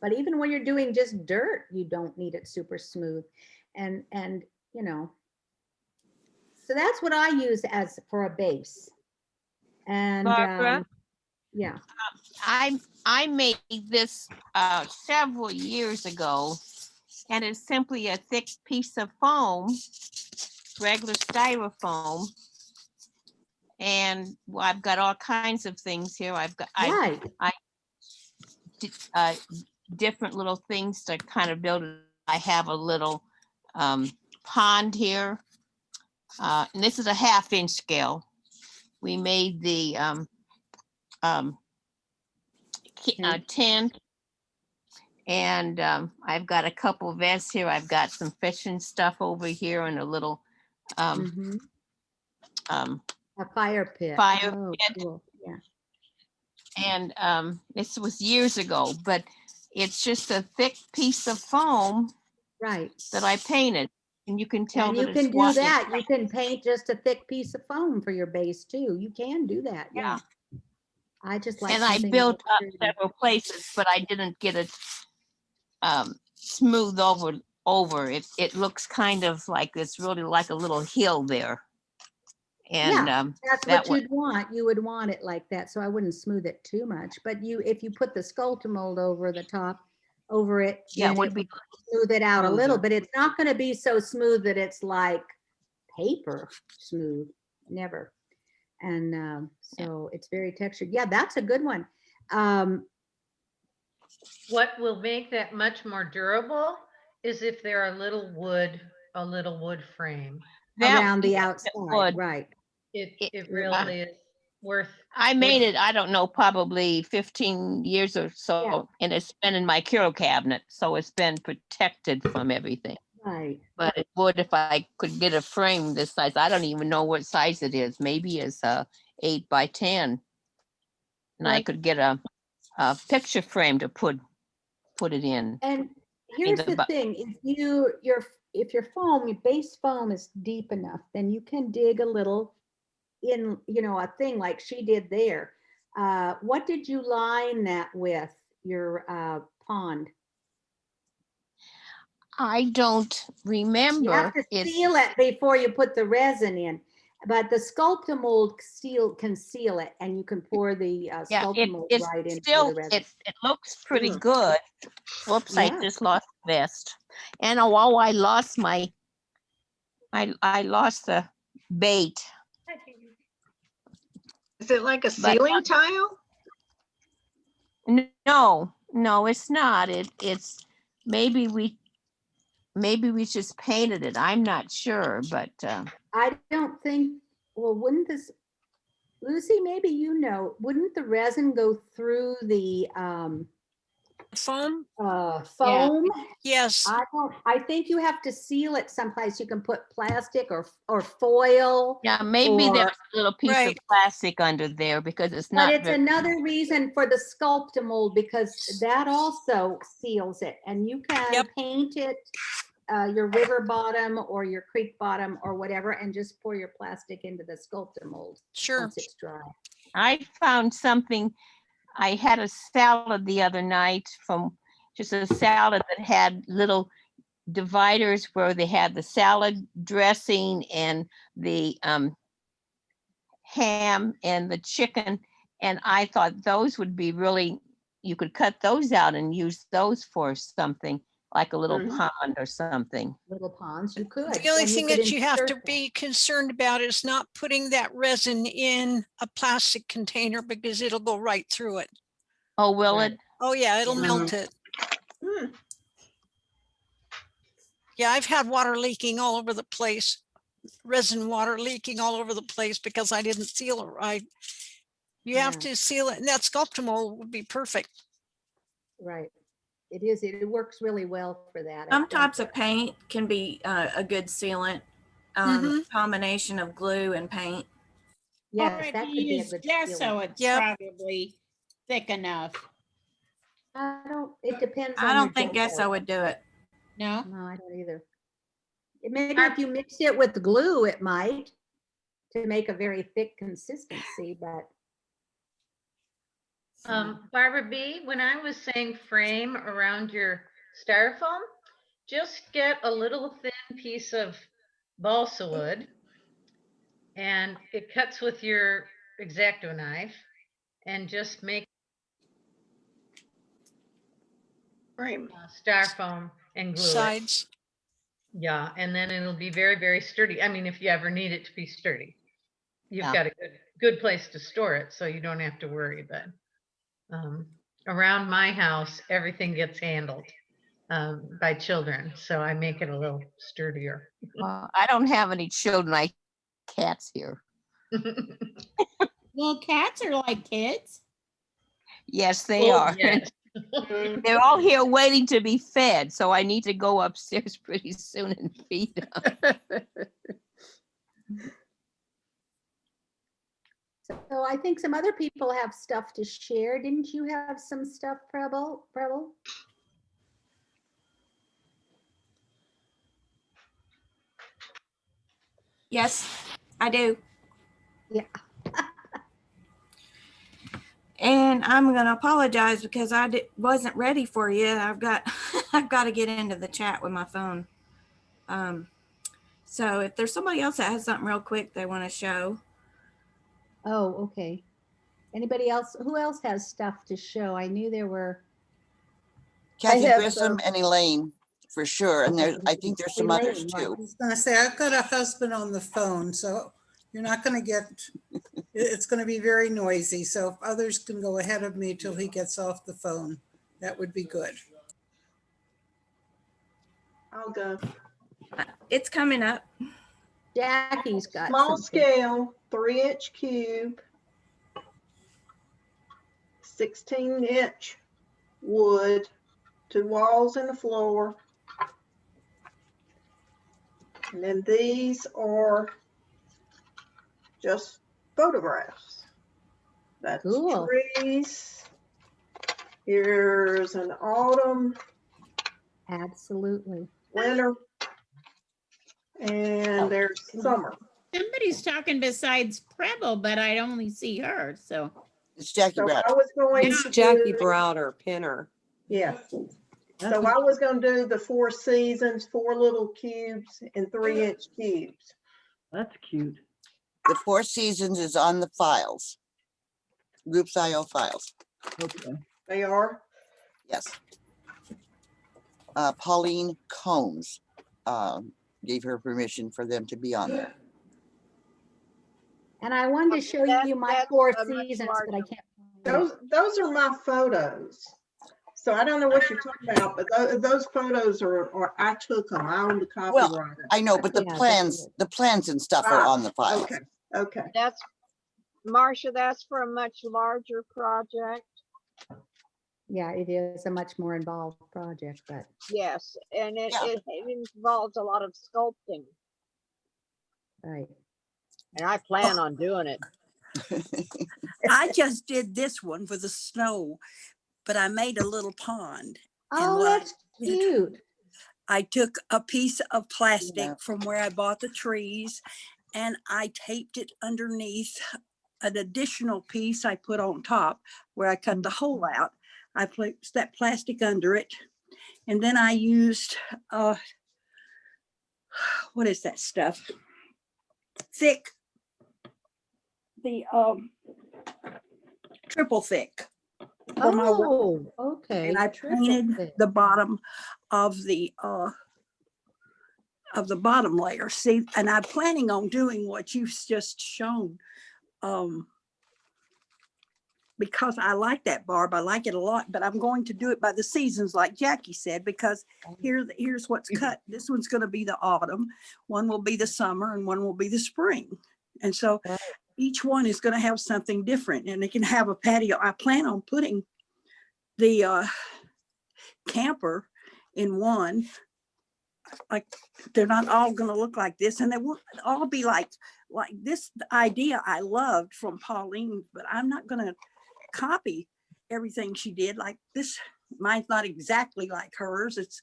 But even when you're doing just dirt, you don't need it super smooth. And you know, so that's what I use as for a base. And Barbara? yeah. I made this several years ago, and it's simply a thick piece of foam, regular styrofoam. And I've got all kinds of things here. I've got different little things to kind of build it. I have a little pond here, and this is a 1/2-inch scale. We made the tent, and I've got a couple vests here. I've got some fishing stuff over here and a little A fire pit. fire Oh, pit. cool. Yeah. And this was years ago, but it's just a thick piece of foam, right, that I painted, and you can tell And that you can it's do wa- that. You can paint just a thick piece of foam for your base too. You can do that. Yeah. I just like. And I something built that's up pretty. several places, but I didn't get it smooth over. It looks kind of like it's really like a little hill there. And Yeah, that's that what you'd want. You would want it like that. So I wouldn't smooth it too much. But if you put the Sculptamold over the top, over it, Yeah, it then would it be will smooth it out a little. smoother. But it's not going to be so smooth that it's like paper smooth. Never. And so it's very textured. Yeah, that's a good one. What will make that much more durable is if they're a little wood frame. Around the outside, right? It really is worth. I made it, I don't know, probably 15 years or so, and it's been in my Curo cabinet, so it's been protected from everything. Right. But it would if I could get a frame this size. I don't even know what size it is. Maybe it's 8 by 10. And I Right. could get a picture frame to put it in. And here's the thing: if your foam, your base foam is deep enough, then you can dig a little in, a thing like she did there. What did you line that with, your pond? I don't remember. You have to seal it before you put the resin in, but the Sculptamold can seal it, and you can pour the Sculptamold it's right into still, the resin. it looks pretty Mm. good. Whoops, I Yeah. just lost the vest. And I lost I lost the bait. Is it like a But- ceiling tile? No, it's not. It's maybe we just painted it. I'm not sure, but I don't think, well, wouldn't this, Lucy, maybe wouldn't the resin go through the Foam? Foam. Yes. I think you have to seal it someplace. You can put plastic or foil. Yeah, maybe there's or- a little piece of Right. plastic under there because it's But not. it's another reason for the Sculptamold because that also seals it and you can paint it, your river bottom or your creek bottom or whatever, and just pour your plastic into the Sculptamold. Sure. Once it's dry. I found something. I had a salad the other night from just a salad that had little dividers where they had the salad dressing and the ham and the chicken. And I thought those would be really, you could cut those out and use those for something like a little pond or something. Little ponds, you could. The only and thing could that you have to insert be concerned about is not putting that resin in a plastic container because it'll go right through it. Oh, will it? Oh, yeah, it'll melt it. Yeah, I've had water leaking all over the place, resin water leaking all over the place because I didn't seal it right. You have to seal it, and that Sculptamold would be perfect. Right. It is. It works really well for that. I Some think. types of paint can be a good sealant. Combination of glue and paint. Yes, Or if that you could be a use good gesso, sealant. it's probably thick enough. I don't, it depends on I your don't think gesso would do it. No? No, I don't either. Maybe if you mix it with glue, it might to make a very thick consistency, but. Barbara B, when I was saying frame around your styrofoam, just get a little thin piece of balsa wood and it cuts with your X-Acto knife and just make Frame. styrofoam and glue it. Sides. Yeah, and then it'll be very, very sturdy. I mean, if you ever need it to be sturdy, you've Yeah. got a good place to store it, so you don't have to worry. But around my house, everything gets handled by children, so I make it a little sturdier. I don't have any children. I cats here. Well, cats are like kids. Yes, they Oh, are. yes. They're all here waiting to be fed, so I need to go upstairs pretty soon and feed them. So I think some other people have stuff to share. Didn't you have some stuff, Preble? Yes, I do. Yeah. And I'm gonna apologize because I wasn't ready for you. I've got to get into the chat with my phone. So if there's somebody else that has something real quick they want to show. Oh, okay. Anybody else? Who else has stuff to show? I knew there were. Kathy have Grissom and Elaine, for sure. And there, I think there's some others Elaine, too. I was gonna say, I've got a husband on the phone, so you're not gonna get, it's gonna be very noisy. So if others can go ahead of me till he gets off the phone, that would be good. I'll go. It's coming up. Jackie's got Small something. scale, 3-inch cube, 16-inch wood, 2 walls and the floor. And then these are just photographs. That's Cool. trees. Here's an autumn, Absolutely. winter, and there's summer. Somebody's talking besides Preble, but I only see her, so. It's Jackie So Browder. I was going It's to Jackie do- Browder, Pinner. Yeah. So I was gonna do the 4 seasons, 4 little cubes and 3-inch cubes. That's cute. The 4 Seasons is on the files. Groups IO files. Okay. They are? Yes. Pauline Combs gave her permission for them to be on there. And I wanted to show you my that's 4 a much seasons, but I larger- can't. Those are my photos. So I don't know what you're talking about, but those photos are I took them. I own the Well, copyright. I know, but the Yeah, plans and stuff are on the files. Okay, okay. That's, Marcia, that's for a much larger project. Yeah, it is a much more involved project, but Yes, and Yeah. it involves a lot of sculpting, right. and I plan on doing it. I just did this one for the snow, but I made a little pond. And Oh, what I that's did, cute. I took a piece of plastic Yeah. from where I bought the trees and I taped it underneath an additional piece I put on top where I cut the hole out. I placed that plastic under it. And then I used, what is that stuff? Thick, the triple thick. for my work. Oh, okay. And I triple painted thick. the bottom of the bottom layer. See, and I'm planning on doing what you've just shown. Because I like that, Barb. I like it a lot, but I'm going to do it by the seasons, like Jackie said, because here's what's cut. This one's going to be the autumn, one will be the summer, and one will be the spring. And so each one is going to have something different, and it can have a patio. I plan on putting the camper in one. Like, they're not all going to look like this, and they won't all be like this. The idea I loved from Pauline, but I'm not going to copy everything she did. Like this, mine's not exactly like hers. It's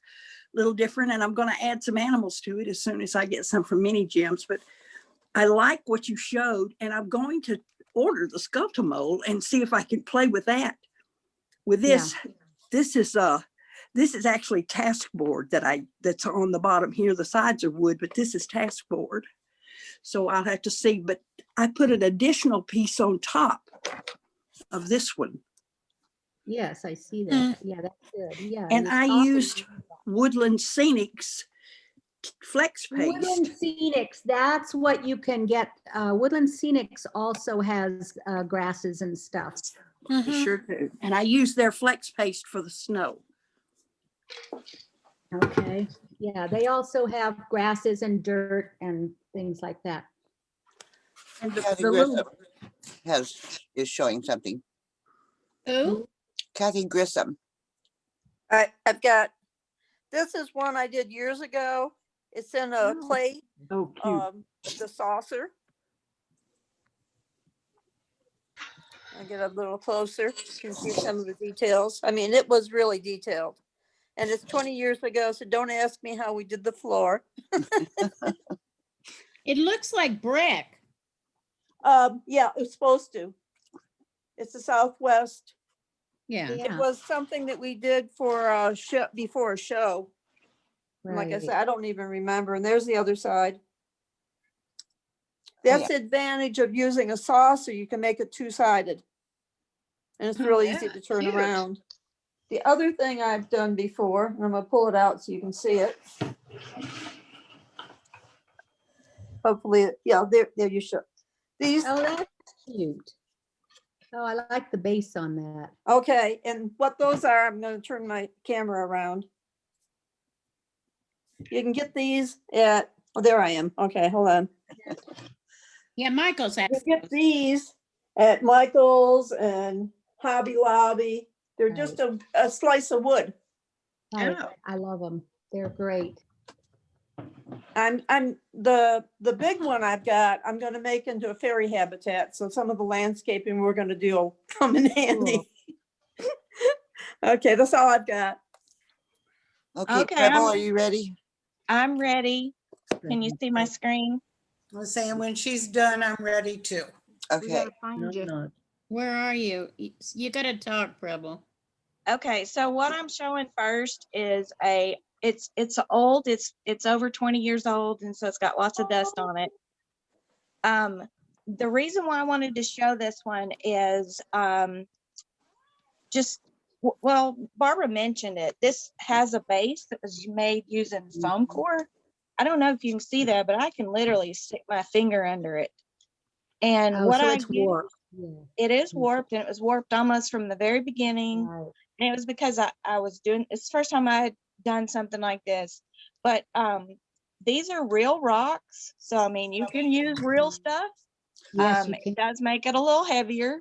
a little different, and I'm going to add some animals to it as soon as I get some from Mini Gems. But I like what you showed, and I'm going to order the Sculptamold and see if I can play with that. With this, this is actually task board that's on the bottom here. The sides are wood, but this is task board. So I'll have to see, but I put an additional piece on top of this one. Yes, I see that. Yeah, that's good. Yeah. And you're I copying used Woodland Scenics flex paste. Woodland Scenics, that's what you can get. Woodland Scenics also has grasses and stuff. They sure do. And I use their flex paste for the snow. Okay, yeah, they also have grasses and dirt and things like that. And Kathy the little, Grissom is showing something. Who? Kathy Grissom. I've got, this is one I did years ago. It's in a clay, Oh, cute. the saucer. I get a little closer, you can see some of the details. I mean, it was really detailed. And it's 20 years ago, so don't ask me how we did the floor. It looks like brick. Yeah, it's supposed to. It's the Southwest. Yeah. It was something that we did for a show, before a show. And like I Right. said, I don't even remember. And there's the other side. That's the advantage of using a saucer. You can make it two-sided. And it's really easy to turn cute. around. The other thing I've done before, and I'm gonna pull it out so you can see it. Hopefully, yeah, there you show. These, Oh, that's cute. Oh, I like the base on that. okay, and what those are, I'm gonna turn my camera around. You can get these at, oh, there I am. Okay, hold on. Yeah, Michael's You at. can get these at Michael's and Hobby Lobby. They're just a slice of wood. I love them. They're great. I'm the big one I've got, I'm gonna make into a fairy habitat. So some of the landscaping we're gonna do will come in handy. Okay, that's all I've got. Okay, Okay, Preble, are you ready? I'm ready. Can you see my screen? I was saying, when she's done, I'm ready too. Okay. Find you. Where are you? You gotta talk, Preble. Okay, so what I'm showing first is it's old, it's over 20 years old, and so it's got lots of dust on it. The reason why I wanted to show this one is well, Barbara mentioned it. This has a base that was made using foam core. I don't know if you can see that, but I can literally stick my finger under it. And Oh, what so I it's used- warped. Yeah. it is warped, and it was warped almost from the very beginning. Right. And it was because I was doing, it's the first time I had done something like this. But these are real rocks. So, I mean, you can use real stuff. Yes, you can. It does make it a little heavier.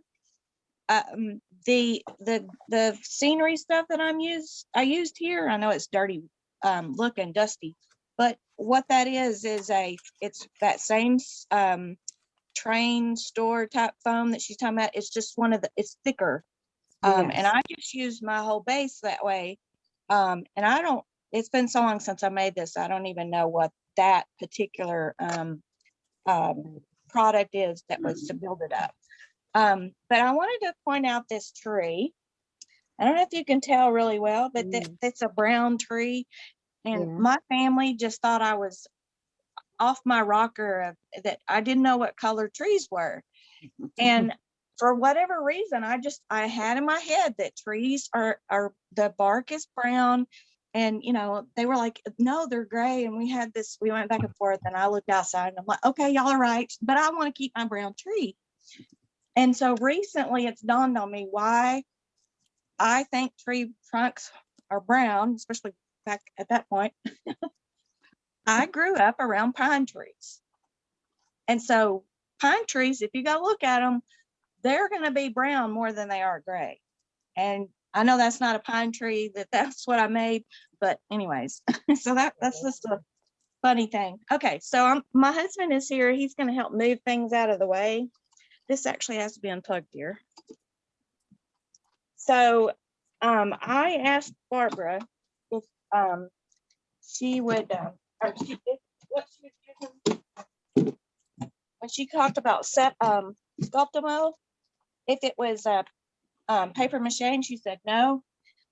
the scenery stuff that I used here, I know it's dirty, looking dusty, but what that is it's that same, train store type foam that she's talking about. It's just it's thicker. And Yes. I just used my whole base that way. And it's been so long since I made this, I don't even know what that particular, product is that was to build it up. But I wanted to point out this tree. I don't know if you can tell really well, but it's a brown tree. And Yeah. my family just thought I was off my rocker, that I didn't know what color trees were. And for whatever reason, I had in my head that trees are the bark is brown. And, they were like, no, they're gray. And we went back and forth, and I looked outside and I'm like, okay, y'all are right, but I want to keep my brown tree. And so recently it's dawned on me why I think tree trunks are brown, especially back at that point. I grew up around pine trees. And so pine trees, if you go look at them, they're going to be brown more than they are gray. And I know that's not a pine tree, that's what I made, but anyways, so that's just a funny thing. Okay, so my husband is here. He's going to help move things out of the way. This actually has to be unplugged here. So I asked Barbara if she would, what she was using when she talked about Sculptimo, if it was paper mache, and she said no.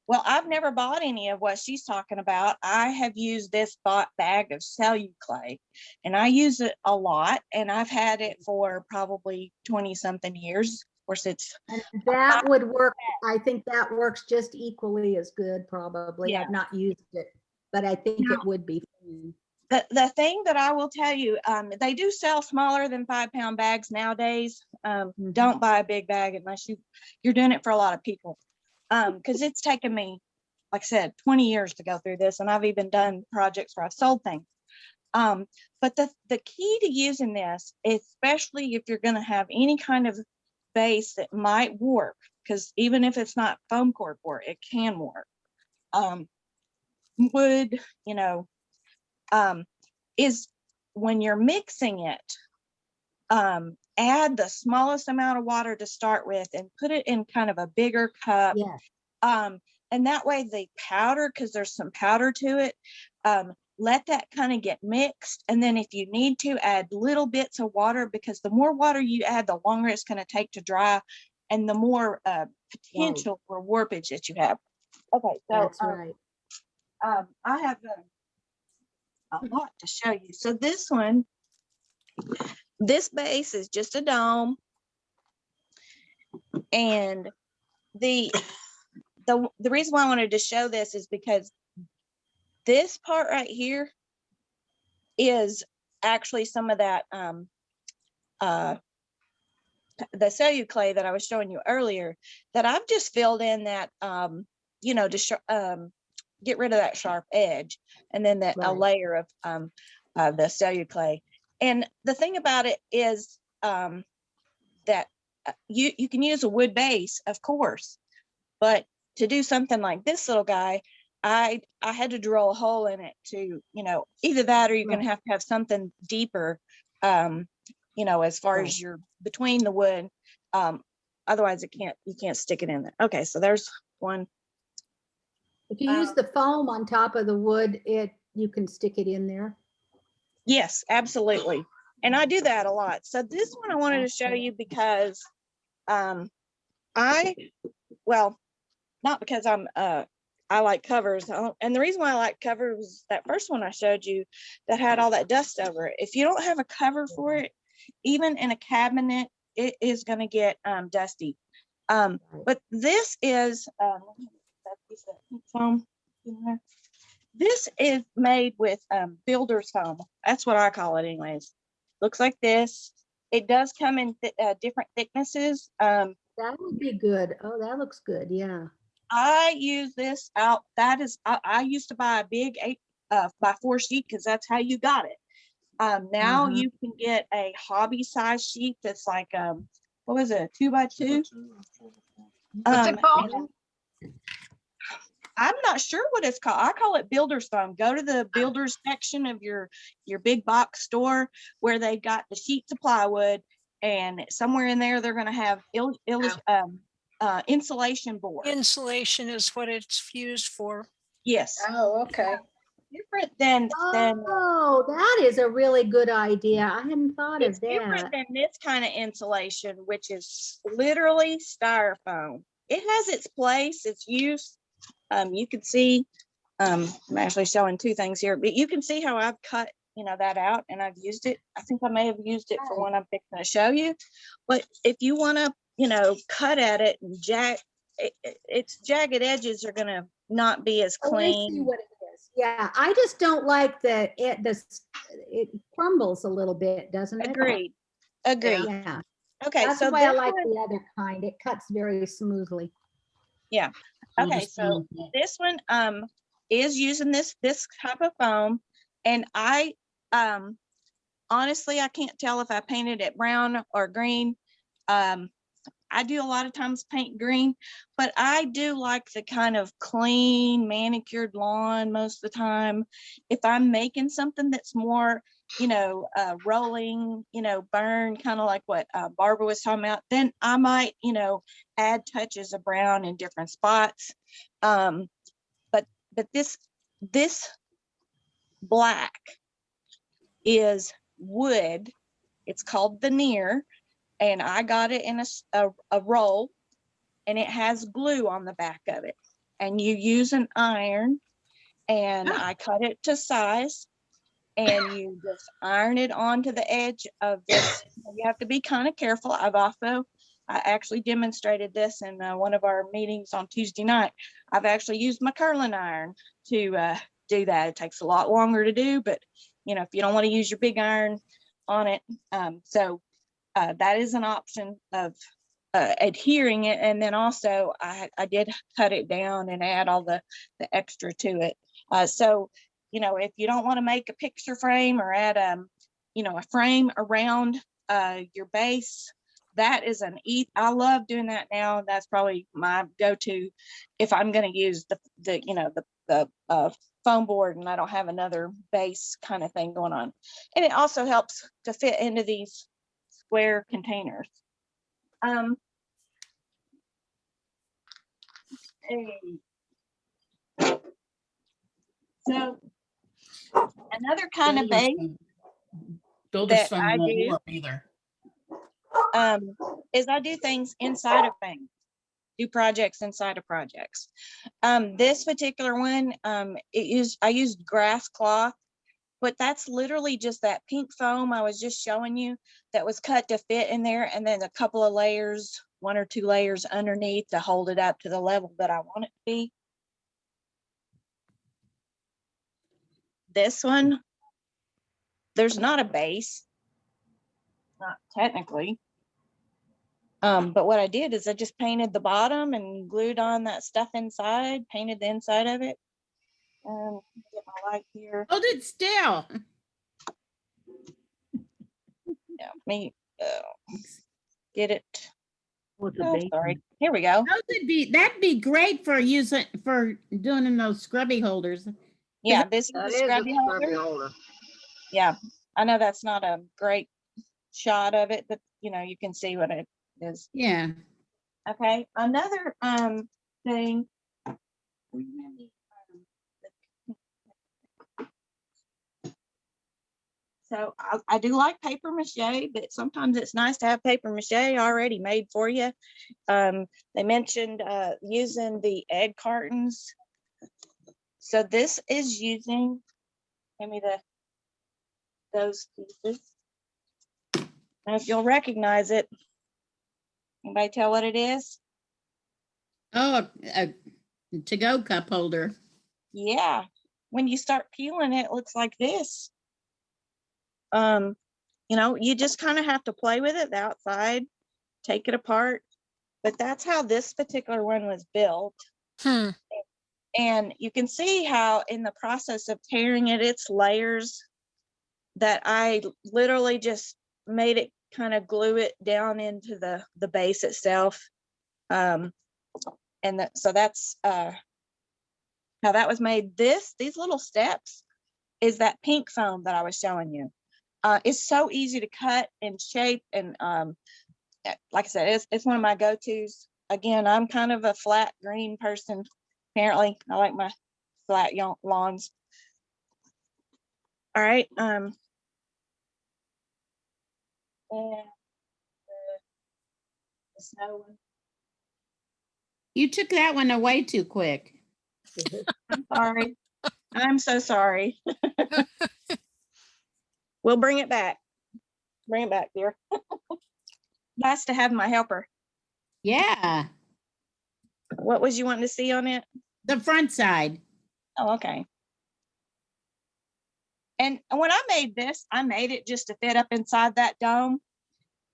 Well, I've never bought any of what she's talking about. I have used this bag of Celluclay, and I use it a lot, and I've had it for probably 20 something years. Of course, And that would work. I think that works just equally as good, probably. Yeah. I've not used it, but I think it would be fine. The thing that I will tell you, they do sell smaller than 5-pound bags nowadays. Don't buy a big bag unless you're doing it for a lot of people. Because it's taken me, like I said, 20 years to go through this, and I've even done projects where I've sold things. But the key to using this, especially if you're going to have any kind of base that might warp, because even if it's not foam core board, it can warp. Wood, is when you're mixing it, add the smallest amount of water to start with and put it in kind of a bigger cup. Yeah. And that way the powder, because there's some powder to it, let that kind of get mixed. And then if you need to, add little bits of water, because the more water you add, the longer it's going to take to dry and the more potential for warpage that you have. Okay, so That's right. I have a lot to show you. So this base is just a dome, and the reason why I wanted to show this is because this part right here is actually some of that the Celluclay that I was showing you earlier, that I've just filled in that to get rid of that sharp edge, and then a layer of the Celluclay. And the thing about it is that you can use a wood base, of course, but to do something like this little guy, I had to drill a hole in it to, either that or you're going to have something deeper, as far as you're between the wood. Otherwise you can't stick it in there. Okay, so there's one. If you use the foam on top of the wood, you can stick it in there. Yes, absolutely. And I do that a lot. So this one I wanted to show you because not because I like covers. And the reason why I like covers was that first one I showed you that had all that dust over it. If you don't have a cover for it, even in a cabinet, it is going to get dusty. But this is foam. This is made with builder's foam. That's what I call it anyways. Looks like this. It does come in different thicknesses. That would be good. Oh, that looks good. Yeah. I use this out. I used to buy a big 8x4 sheet because that's how you got it. Now you can get a hobby size sheet that's like, what was it, a 2x2? What's it called? I'm not sure what it's called. I call it builder's foam. Go to the builder's section of your big box store where they've got the sheets of plywood, and somewhere in there they're going to have insulation board. Insulation is what it's used for. Yes. Oh, okay. Different than Oh, that is a really good idea. I hadn't thought it's of different that. than this kind of insulation, which is literally styrofoam. It has its place, its use. You can see, I'm actually showing two things here, but you can see how I've cut, that out, and I've used it. I think I may have used it for one I'm fixing to show you. But if you want to, cut at it and its jagged edges are going to not be as Oh, I see clean. what it is. Yeah, I just don't like it crumbles a little bit, doesn't it? Agreed. Yeah. Okay, That's so why I this like one- the other kind. It cuts very smoothly. Yeah. Okay, so this one is using this type of foam, and I honestly I can't tell if I painted it brown or green. I do a lot of times paint green, but I do like the kind of clean manicured lawn most of the time. If I'm making something that's more, rolling, burn, kind of like what Barbara was talking about, then I might, add touches of brown in different spots. But this black is wood. It's called veneer. And I got it in a roll, and it has glue on the back of it. And you use an iron, and I cut it to size, and you just iron it onto the edge of this. You have to be kind of careful. I actually demonstrated this in one of our meetings on Tuesday night. I've actually used my curling iron to do that. It takes a lot longer to do, but if you don't want to use your big iron on it, that is an option of adhering it. And then also I did cut it down and add all the extra to it. So, if you don't want to make a picture frame or add a frame around your base, that is I love doing that now. That's probably my go-to if I'm going to use the foam board and I don't have another base kind of thing going on. And it also helps to fit into these square containers. So another kind of base Builders that foam I won't do warp either. is I do things inside of things, do projects inside of projects. This particular one, I used grass cloth, but that's literally just that pink foam I was just showing you that was cut to fit in there, and then a couple of layers, 1 or 2 layers underneath to hold it up to the level that I want it to be. This one, there's not a base, not technically. But what I did is I just painted the bottom and glued on that stuff inside, painted the inside of it. Get my light here. Hold it still. Yeah, get it. What's a Oh, base? sorry. Here we go. That'd be great for doing in those scrubby holders. Yeah, this is That the is a scrubby scrubby holder. holder. Yeah, I know that's not a great shot of it, but you can see what it is. Yeah. Okay, another thing. So I do like paper mache, but sometimes it's nice to have paper mache already made for you. They mentioned using the egg cartons. So this is using, give me those pieces. Now, if you'll recognize it, anybody tell what it is? Oh, a to-go cup holder. Yeah, when you start peeling it, it looks like this. You just kind of have to play with it, the outside, take it apart. But that's how this particular one was built. And you can see how in the process of tearing it, it's layers that I literally just made it kind of glue it down into the base itself. And so that's how that was made. These little steps is that pink foam that I was showing you. It's so easy to cut and shape, and like I said, it's one of my go-tos. Again, I'm kind of a flat green person. Apparently, I like my flat lawns. All right. And the snow one. You took that one away too quick. I'm sorry. I'm so sorry. We'll bring it back. Bring it back, dear. Nice to have my helper. Yeah, What was you wanting to see on it? the front side. Oh, okay. And when I made this, I made it just to fit up inside that dome.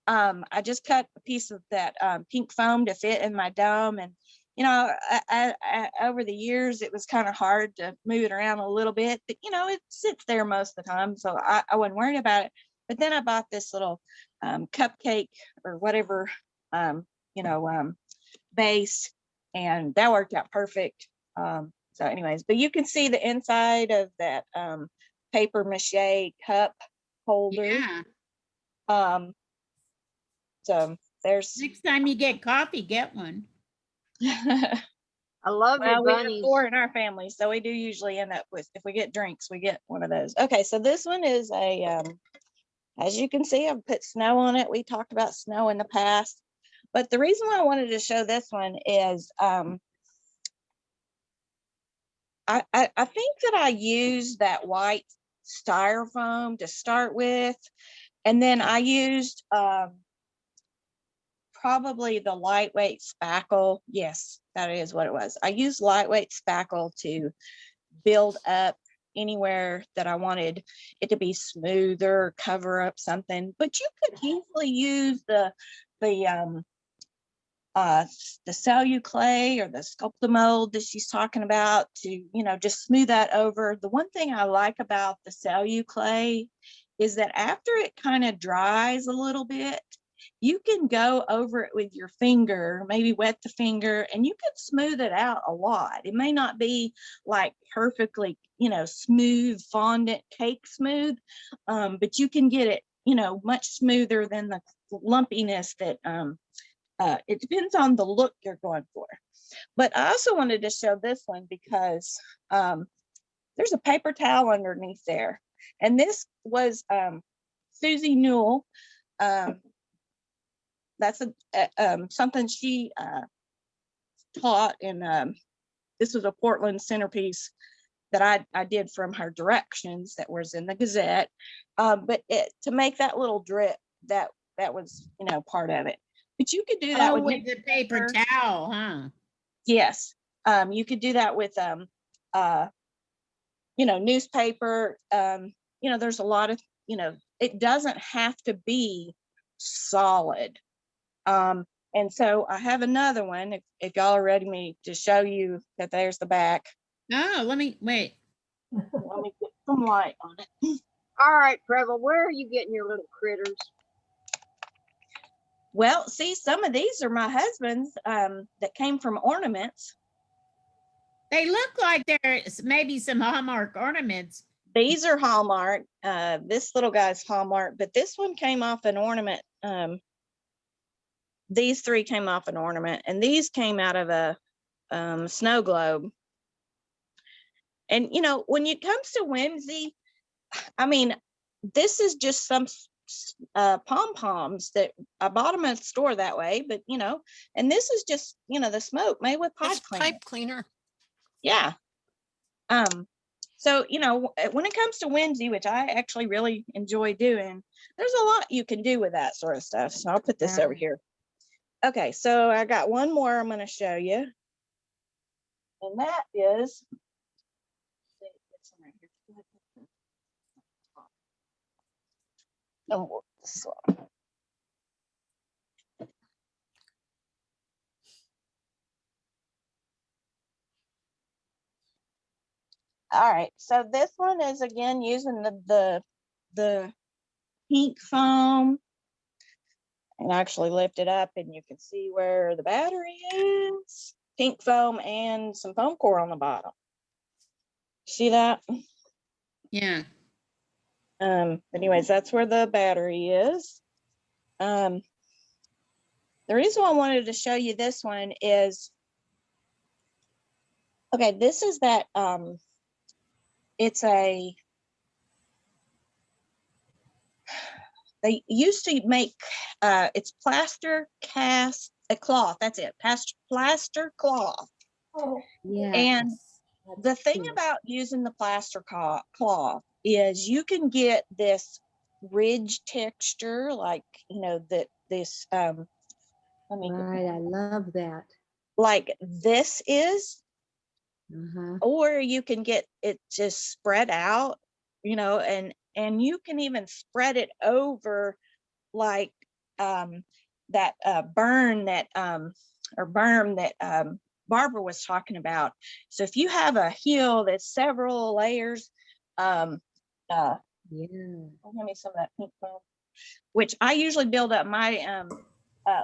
I just cut a piece of that pink foam to fit in my dome. And, you know, I over the years, it was kind of hard to move it around a little bit, but, you know, it sits there most of the time. So I wasn't worried about it. But then I bought this little cupcake or whatever, you know, base, and that worked out perfect. So anyways, but you can see the inside of that paper mache cup holder. Yeah. So there's Next time you get coffee, get one. I love your well, we have bunnies. 4 in our family, so we do usually end up with, if we get drinks, we get one of those. Okay, so this one is a as you can see, I've put snow on it. We talked about snow in the past, but the reason why I wanted to show this one is I think that I used that white styrofoam to start with, and then I used probably the lightweight spackle. Yes, that is what it was. I used lightweight spackle to build up anywhere that I wanted it to be smoother, cover up something. But you could easily use the Celluclay or the Sculptamold that she's talking about to, you know, just smooth that over. The one thing I like about the Celluclay is that after it kind of dries a little bit, you can go over it with your finger, maybe wet the finger, and you can smooth it out a lot. It may not be like perfectly, you know, smooth fondant cake smooth, but you can get it, you know, much smoother than the lumpiness that it depends on the look you're going for. But I also wanted to show this one because there's a paper towel underneath there. And this was Susie Newell. That's something she taught, and this was a Portland centerpiece that I did from her directions that was in the Gazette. But to make that little drip, that was, you know, part of it. But you could do that with the paper towel, huh? Yes. You could do that with you know, newspaper. You know, there's a lot of, you know, it doesn't have to be solid. And so I have another one if y'all are ready me to show you that there's the back. Oh, let me wait. Let me get some light on it. All right, Preble, where are you getting your little critters? Well, see, some of these are my husband's that came from ornaments. They look like they're maybe some Hallmark ornaments. These are Hallmark. This little guy's Hallmark, but this one came off an ornament. These 3 came off an ornament, and these came out of a snow globe. And, you know, when it comes to whimsy, I mean, this is just some pom-poms that I bought them at the store that way, but, you know, and this is just, you know, the smoke made with pipe cleaner. Pipe cleaner. Yeah. So, you know, when it comes to whimsy, which I actually really enjoy doing, there's a lot you can do with that sort of stuff. So I'll put this over here. Okay, so I got one more I'm going to show you. And that is, oh, so. All right, so this one is again using the pink foam. And actually lift it up and you can see where the battery is. Pink foam and some foam core on the bottom. See that? Yeah. Anyways, that's where the battery is. The reason why I wanted to show you this one is, okay, this is that, they used to make, it's plaster cast, a cloth, that's it, plaster cloth. Yeah. And the thing about using the plaster cloth is you can get this ridge texture, like, you know, that this, let me, Right, I love that. like this is, Uh-huh. or you can get it just spread out, you know, and you can even spread it over like that burn that or berm that Barbara was talking about. So if you have a hill that's several layers, Yeah. give me some of that pink foam, which I usually build up my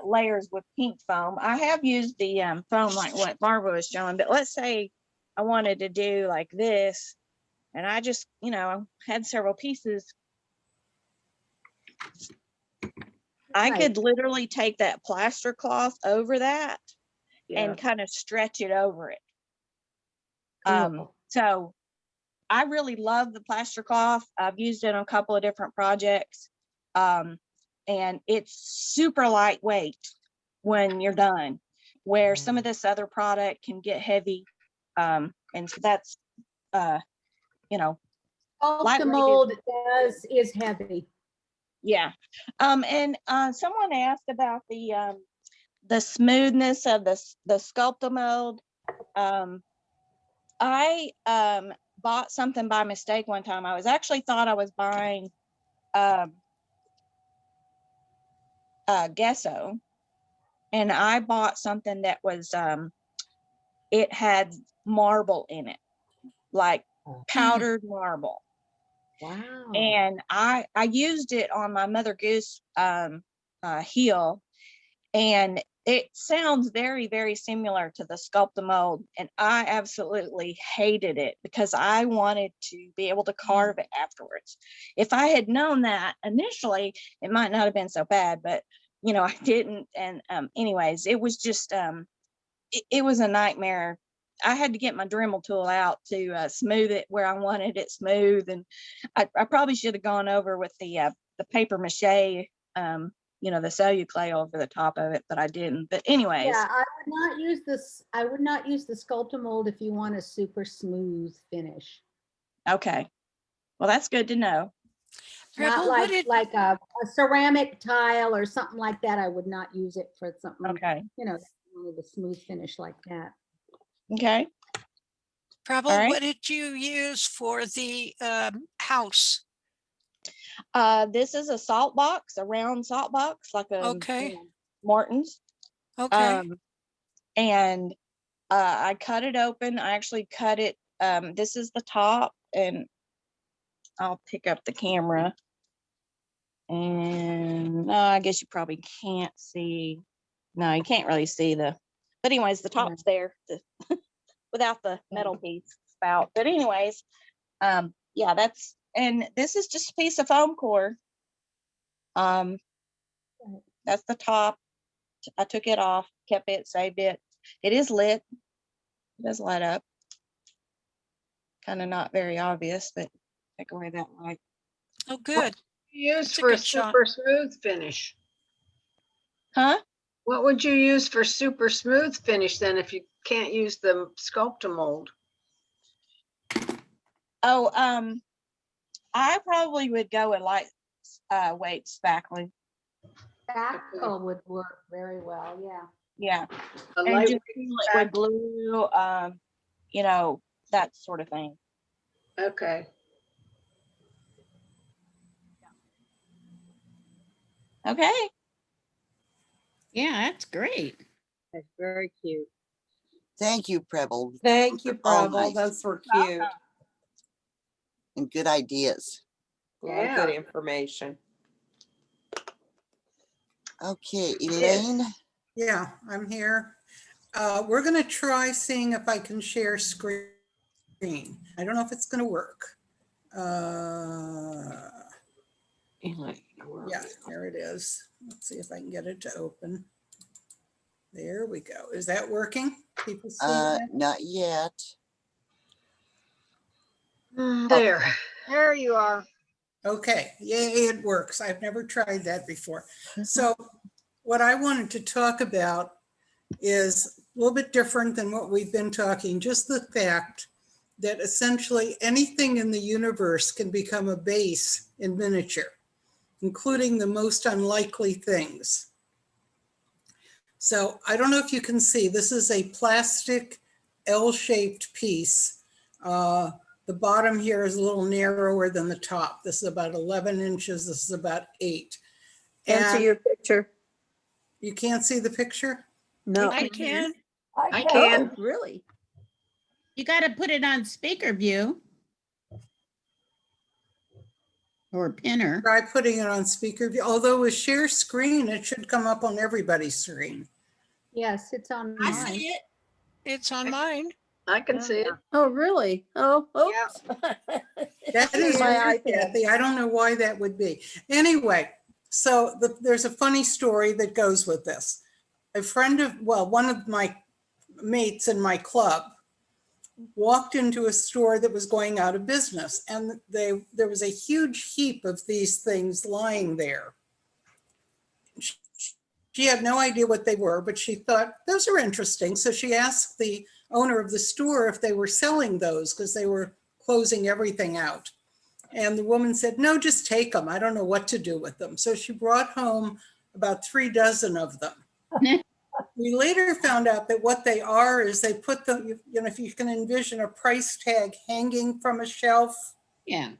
layers with pink foam. I have used the foam like what Barbara was showing, but let's say I wanted to do like this, and I just, you know, had several pieces. I could literally take that plaster cloth over that and kind of stretch it over it. So I really love the plaster cloth. I've used it on a couple of different projects. And it's super lightweight when you're done, where some of this other product can get heavy. And so that's, you know, Sculptamold is heavy. Yeah. And someone asked about the smoothness of the Sculptamold. I bought something by mistake one time. I was actually thought I was buying gesso, and I bought something that was it had marble in it, like powdered marble. Wow. And I used it on my Mother Goose heel, and it sounds very, very similar to the Sculptamold, and I absolutely hated it because I wanted to be able to carve it afterwards. If I had known that initially, it might not have been so bad, but you know, I didn't. And anyways, it was just it was a nightmare. I had to get my Dremel tool out to smooth it where I wanted it smooth, and I probably should have gone over with the paper mache, you know, the celluclay over the top of it, but I didn't. But anyways, Yeah, I would not use this. I would not use the Sculptamold if you want a super smooth finish. okay, well that's good to know. Not like a ceramic tile or something like that. I would not use it for something. Okay. You know, the smooth finish like that. Okay. Preble, All right. what did you use for the house? This is a salt box, a round salt box, like a Okay. Morton's. Okay. And I cut it open. I actually cut it. This is the top, and I'll pick up the camera. And I guess you probably can't see. No, you can't really see but anyways, the top's there without the metal piece spout. But anyways, yeah, and this is just a piece of foam core. That's the top. I took it off, kept it, saved it. It is lit. It does light up. Kind of not very obvious, but take away that light. Oh, good. Use That's a for a good shot. super smooth finish. Huh? What would you use for super smooth finish then if you can't use the Sculptamold? Oh, I probably would go with light weight spackling. Spackle would work very well. Yeah. Yeah. A And lightweight just seal it with glue, you know, that sort of thing. Okay. Okay. Yeah, that's great. That's very cute. Thank you, Preble. Thank you, All Preble. nice. Those were cute And good ideas. A lot of good information. Okay, Elaine, Yeah, I'm here. We're gonna try seeing if I can share screen. I don't know if it's gonna work. Yeah, there it is. Let's see if I can get it to open. There we go. Is that working? People see that? not yet. There. There you are. Okay, yay, it works. I've never tried that before. So what I wanted to talk about is a little bit different than what we've been talking, just the fact that essentially anything in the universe can become a base in miniature, including the most unlikely things. So I don't know if you can see, this is a plastic L-shaped piece. The bottom here is a little narrower than the top. This is about 11 inches. This is about 8. Answer your picture. You can't see the picture? No. I can. I can. Oh, really? You got to put it on speaker view. Or pinner. Try putting it on speaker view. Although with share screen, it should come up on everybody's screen. Yes, it's on I mine. see it. It's on mine. I can see it. Oh, really? Oh, oops. That is my weird, Kathy. I don't know why that would be. Anyway, so there's a funny story that goes with this. A friend of, well, one of my mates in my club walked into a store that was going out of business, and there was a huge heap of these things lying there. She had no idea what they were, but she thought those are interesting. So she asked the owner of the store if they were selling those because they were closing everything out. And the woman said, no, just take them. I don't know what to do with them. So she brought home about 3 dozen of them. We later found out that what they are is they put them, you know, if you can envision a price tag hanging from a shelf. Yeah.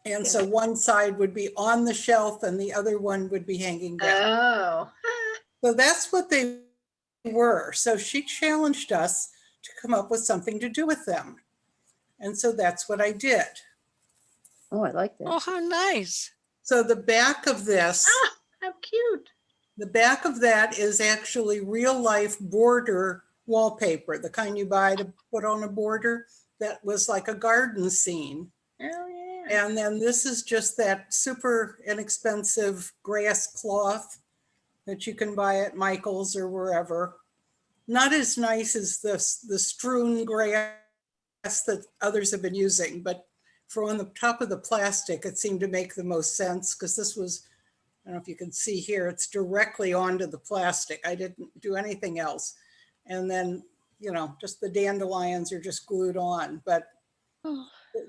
And so one side would be on the shelf and the other one would be hanging down. Oh. So that's what they were. So she challenged us to come up with something to do with them. And so that's what I did. Oh, I like that. Oh, how nice. So the back of this, How cute. the back of that is actually real life border wallpaper, the kind you buy to put on a border that was like a garden scene. Oh, yeah. And then this is just that super inexpensive grass cloth that you can buy at Michael's or wherever. Not as nice as the strewn grass that others have been using, but for on the top of the plastic, it seemed to make the most sense because this was, I don't know if you can see here, it's directly onto the plastic. I didn't do anything else. And then, you know, just the dandelions are just glued on, but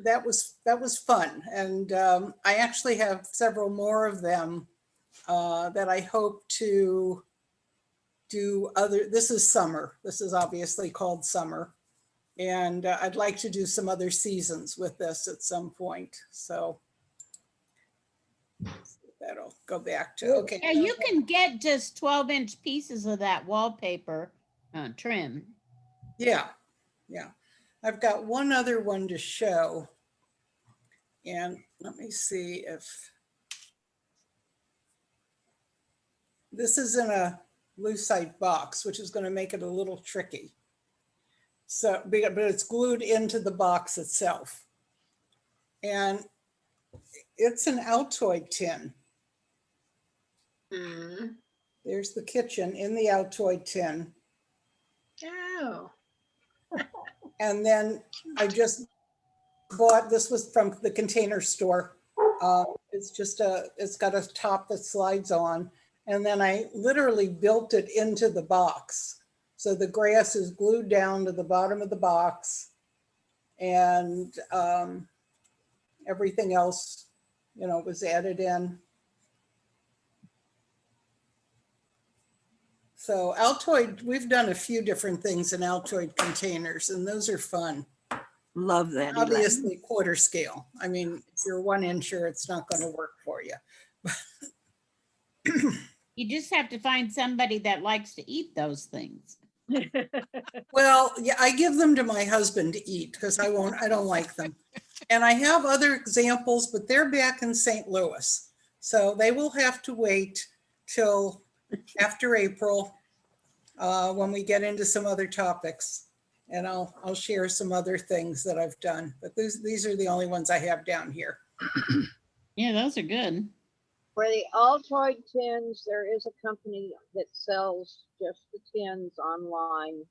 that was fun. And I actually have several more of them that I hope to do this is summer. This is obviously called summer. And I'd like to do some other seasons with this at some point. So that'll go back to, okay. Yeah, you can get just 12-inch pieces of that wallpaper trim. Yeah, yeah. I've got one other one to show. And let me see if this is in a lucite box, which is going to make it a little tricky. So, but it's glued into the box itself. And it's an Altoid tin. There's the kitchen in the Altoid tin. Oh. And then I just bought, this was from the Container Store. It's just it's got a top that slides on. And then I literally built it into the box. So the grass is glued down to the bottom of the box, and everything else, you know, was added in. So Altoid, we've done a few different things in Altoid containers, and those are fun. Love that. Elaine. Obviously quarter scale. I mean, if you're 1 incher, it's not going to work for you. You just have to find somebody that likes to eat those things. Well, yeah, I give them to my husband to eat because I don't like them. And I have other examples, but they're back in St. Louis. So they will have to wait till after April, when we get into some other topics. And I'll share some other things that I've done, but these are the only ones I have down here. Yeah, those are good. For the Altoid tins, there is a company that sells just the tins online.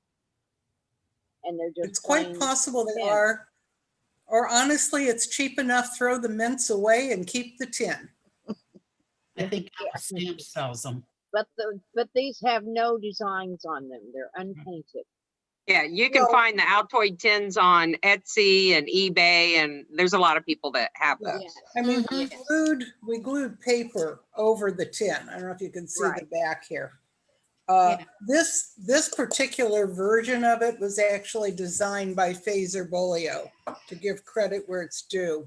And they're just It's quite plain possible they tin. are, or honestly, it's cheap enough, throw the mints away and keep the tin. I think Stamp sells them. But these have no designs on them. They're unpainted. Yeah, you can find the Altoid tins on Etsy and eBay, and there's a lot of people that have those. I mean, we glued paper over the tin. I don't know if you can see the back here. This particular version of it was actually designed by Fazer Bolio, to give credit where it's due,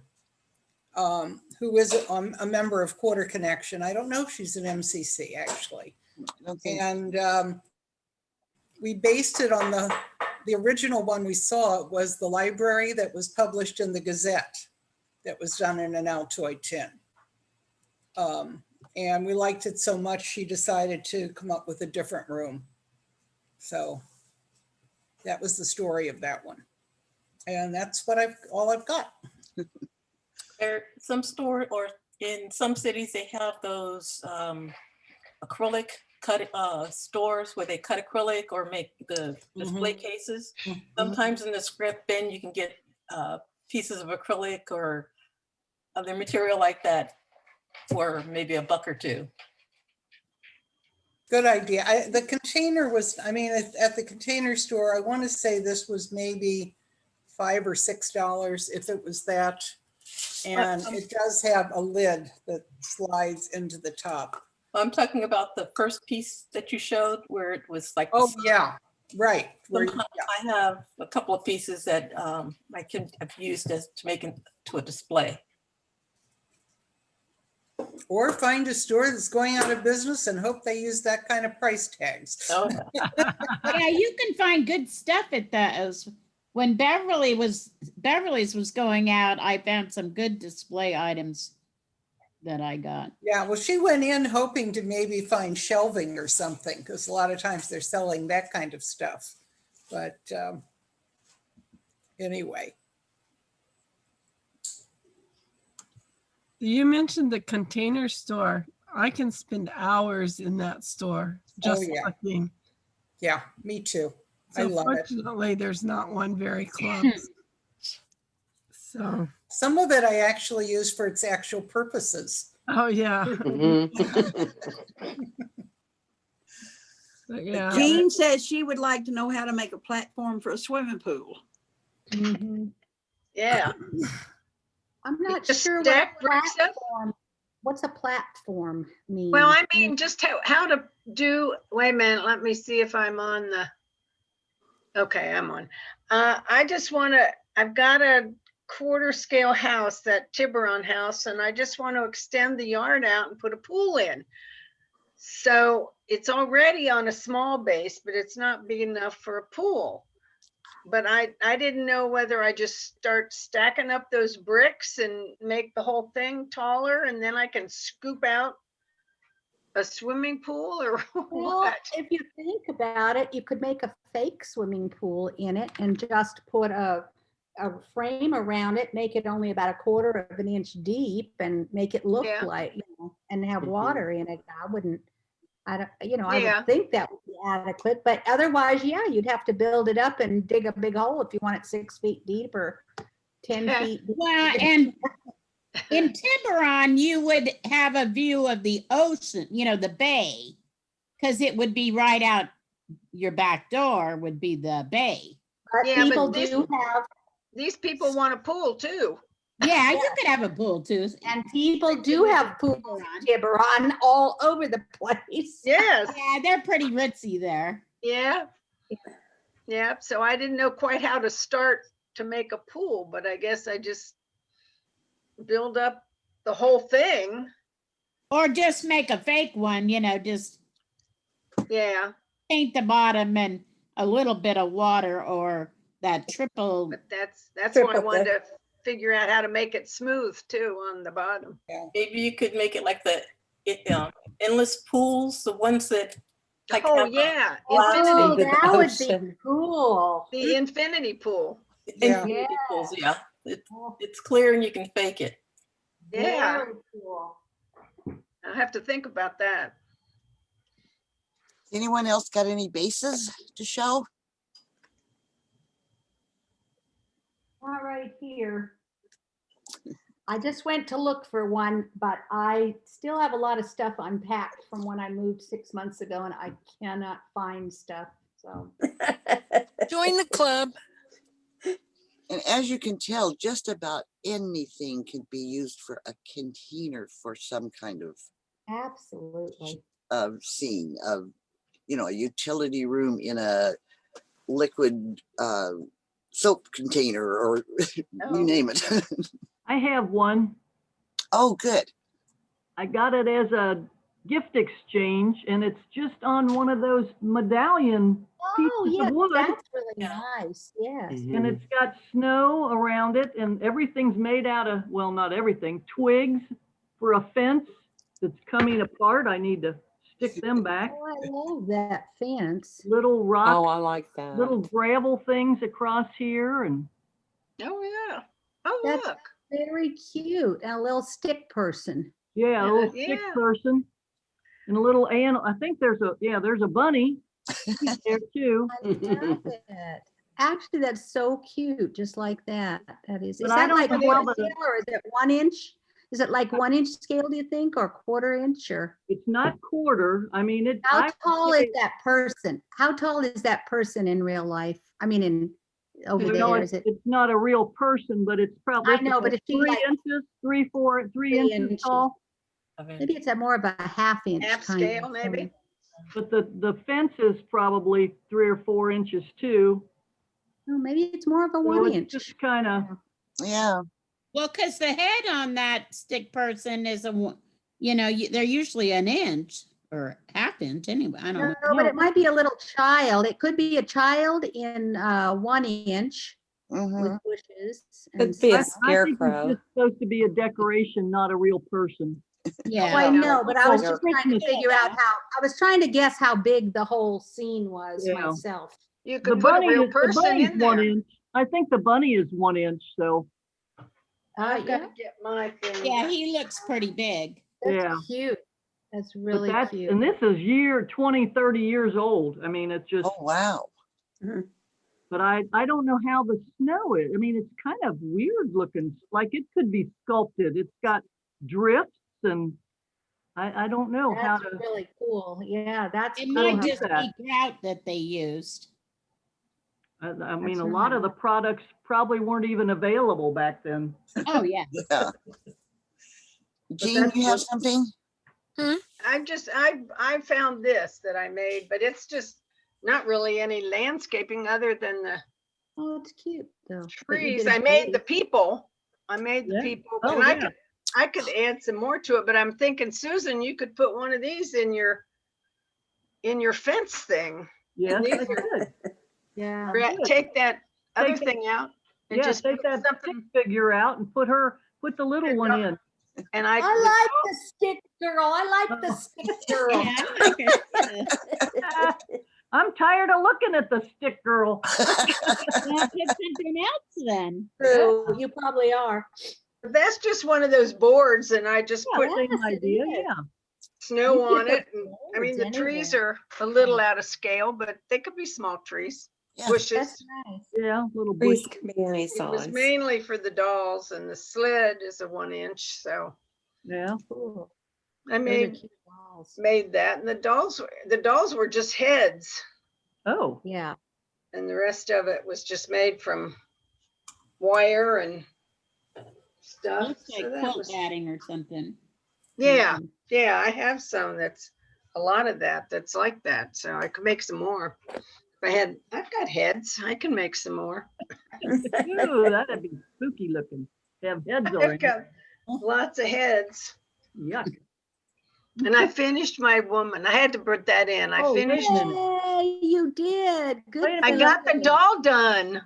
who is a member of Quarter Connection. I don't know if she's an MCC actually. And we based it on the original one we saw was the library that was published in the Gazette that was done in an Altoid tin. And we liked it so much, she decided to come up with a different room. So that was the story of that one. And that's what all I've got. There, some store or in some cities, they have those acrylic cut stores where they cut acrylic or make the display cases. Sometimes in the script bin, you can get pieces of acrylic or other material like that for maybe $1 or $2. Good idea. The container was, I mean, at the Container Store, I want to say this was maybe $5 or $6 if it was that. And it does have a lid that slides into the top. I'm talking about the first piece that you showed where it was like. Oh, yeah, right. Sometimes I have a couple of pieces that I can have used to make into a display. Or find a store that's going out of business and hope they use that kind of price tags. Oh, Yeah, you can find good stuff at those. When Beverly's was going out, I found some good display items that I got. Yeah, well, she went in hoping to maybe find shelving or something, because a lot of times they're selling that kind of stuff. But anyway. You mentioned the Container Store. I can spend hours in that store just looking. Yeah, me too. I So love it. fortunately, there's not one very close. So, Some of it I actually use for its actual purposes. oh yeah. But yeah. Jean says she would like to know how to make a platform for a swimming pool. Yeah. I'm not Just sure stack bricks up? what's a platform mean. Well, I mean, just how to do, wait a minute, let me see if I'm on the, okay, I'm on. I just want to, I've got a quarter scale house, that Tiburon house, and I just want to extend the yard out and put a pool in. So it's already on a small base, but it's not big enough for a pool. But I didn't know whether I just start stacking up those bricks and make the whole thing taller, and then I can scoop out a swimming pool, or Well, what? if you think about it, you could make a fake swimming pool in it and just put a frame around it, make it only about 1/4 of an inch deep and make it look Yeah. like, and have water in it. I Yeah. would think that would be adequate, but otherwise, yeah, you'd have to build it up and dig a big hole if you want it 6 feet deep or 10 feet. deep. Well, and in Tiburon, you would have a view of the ocean, the bay, because it would be right out your back door would be the bay. But Yeah, people but do have, these people want a pool too. Yeah, you could have a pool too. and people do have pools in Tiburon all over the place. Yes. Yeah, they're pretty ritzy there. Yeah. Yeah. So I didn't know quite how to start to make a pool, but I guess I just build up the whole thing. Or just make a fake one, just Yeah. paint the bottom and a little bit of water or that triple. But that's why I wanted to figure out how to make it smooth too on the bottom. Maybe you could make it like the endless pools, the ones that like Oh, have a yeah, Oh, infinity, that would be Ocean. cool. the infinity pool. Yeah. infinity pools. Yeah, it's clear and you can fake it. Yeah, Very cool. I'll have to think about that. Anyone else got any bases to show? Not right here. I just went to look for one, but I still have a lot of stuff unpacked from when I moved 6 months ago and I cannot find stuff, so. Join the club. And as you can tell, just about anything can be used for a container for some kind of Absolutely. scene of, you know, a utility room in a liquid soap container or you name it. I have one. Oh, good. I got it as a gift exchange and it's just on one of those medallion Oh, pieces yeah, of wood. that's really nice, yes. And it's got snow around it and everything's made out of, well, not everything, twigs for a fence that's coming apart. I need to stick them back. Oh, I love that fence. Little rock, Oh, I like that. little gravel things across here and Oh, yeah. Oh, That's look. very cute. And a little stick person. yeah, a little stick Yeah. person and a little animal. I think there's a bunny He's there too. I love it. Actually, that's so cute, just like that. That is. But Is I that don't like know quarter how the- scale or is it 1 inch? Is it like 1 inch scale, do you think, or quarter inch or? It's not quarter. I mean, it. How I would tall is say- that person? How tall is that person in real life? I mean, over You know, there, is it? it's not a real person, but it's probably. I know, but if she 3 like inches, 3 3 inches inches. tall. Maybe it's a more of a half inch Half kind scale, of maybe? thing. But the fence is probably 3 or 4 inches too. Oh, maybe it's more of a So 1 it's inch. just kind of. Yeah. Well, because the head on that stick person is they're usually an inch or half inch anyway. I don't No, know. but it might be a little child. It could be a child in 1 inch with bushes. and Could be a stuff. I think scarecrow. it's just supposed to be a decoration, not a real person. Yeah. Oh, I know, but I was Yeah. just trying to figure out I was trying to guess how big the whole scene was Yeah. myself. You The could put a bunny real is, the person bunny's in 1 there. inch. I think the bunny is 1 inch, so. I've got Yeah. to get my thing. Yeah, he looks pretty big. That's Yeah. cute. That's But really that's, cute. and this is 20, 30 years old. I mean, it's just, Oh, wow. but I don't know how the snow is. I mean, it's kind of weird looking, like it could be sculpted. It's got drifts and I don't know how That's to. really cool. Yeah, that's It cool. might how just that. be grout that they used. I mean, a That's lot of right. the products probably weren't even available back then. Oh, yeah. Yeah. Jean, that's you have what- something? I found this that I made, but it's just not really any landscaping other than the Oh, it's cute though. trees. I made the people. I made the Yeah. people, Oh, and yeah. I could add some more to it, but I'm thinking, Susan, you could put one of these in your fence thing. Yes, these I are- could. Yeah. Take that other Take that- thing out and Yeah, just take put that stick something. figure out and put the little one in. And I like the stick girl. I like the stick girl. Yeah, I like it. I'm tired of looking at the stick girl. Well, put something else then. True, you probably are. That's just one of those boards, and I just put Same Yes, it idea, is. yeah. snow You on could it. And, I put mean, the boards trees anywhere. are a little out of scale, but they could be small trees, Yeah. bushes. That's nice. Yeah, little Trees bush. can be any It was size. mainly for the dolls, and the sled is a 1 inch. So Yeah. Cool. I Those are made cute dolls. that, and the dolls were just heads, Oh, Yeah. and the rest of it was just made from wire and stuff. Looks like So that quilt was, batting or something. yeah, I have some that's a lot of that's like that. So I could make some more. I've got heads. I can make some more. ooh, that'd be spooky looking. Have heads I've already. got lots of heads. Yuck. And I finished my woman. I had to put that in. I Oh, wait a finished. minute. Yay, you did. Good. Wait a I for got the you. doll done.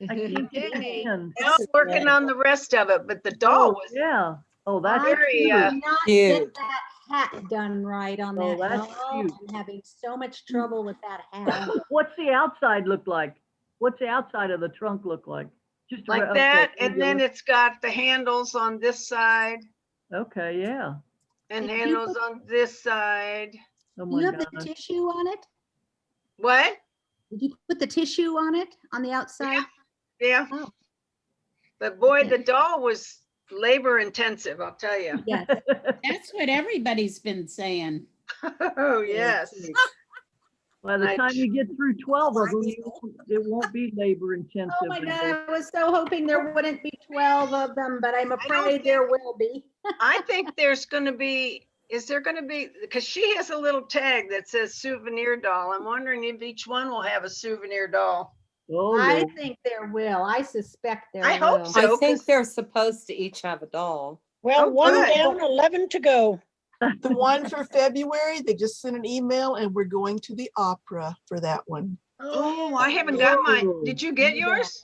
I can't get it in. Now I'm working on the rest of it, but the doll Oh, was yeah. Oh, that's I very, could not Cute. get that hat done right on Oh, that that's doll. cute. I'm having so much trouble with that hat. What's the outside look like? What's the outside of the trunk look like? Just a Like okay, that, and then regular- it's got the handles on this side Okay, yeah. and Did you handles put- on this side. Oh Do you my have the God. tissue on it? What? Did you put the tissue on it on the outside? Yeah. Oh. But boy, Okay. the doll was labor intensive, I'll tell you. Yes. That's what everybody's been saying. Oh, yes. By the I- time you get through 12 of them, it won't be labor intensive. Oh my God, anymore. I was so hoping there wouldn't be 12 of them, but I'm afraid there will be. I think there's gonna be, is there gonna be, because she has a little tag that says souvenir doll. I'm wondering if each one will have a souvenir doll. Oh, I Lord. think there will. I suspect there I hope will. so. I think 'cause- they're supposed to each have a doll. Well, Oh, one good. down, 11 to go. The one for February, they just sent an email and we're going to the opera for that one. Oh, I haven't got mine. Did you get yours?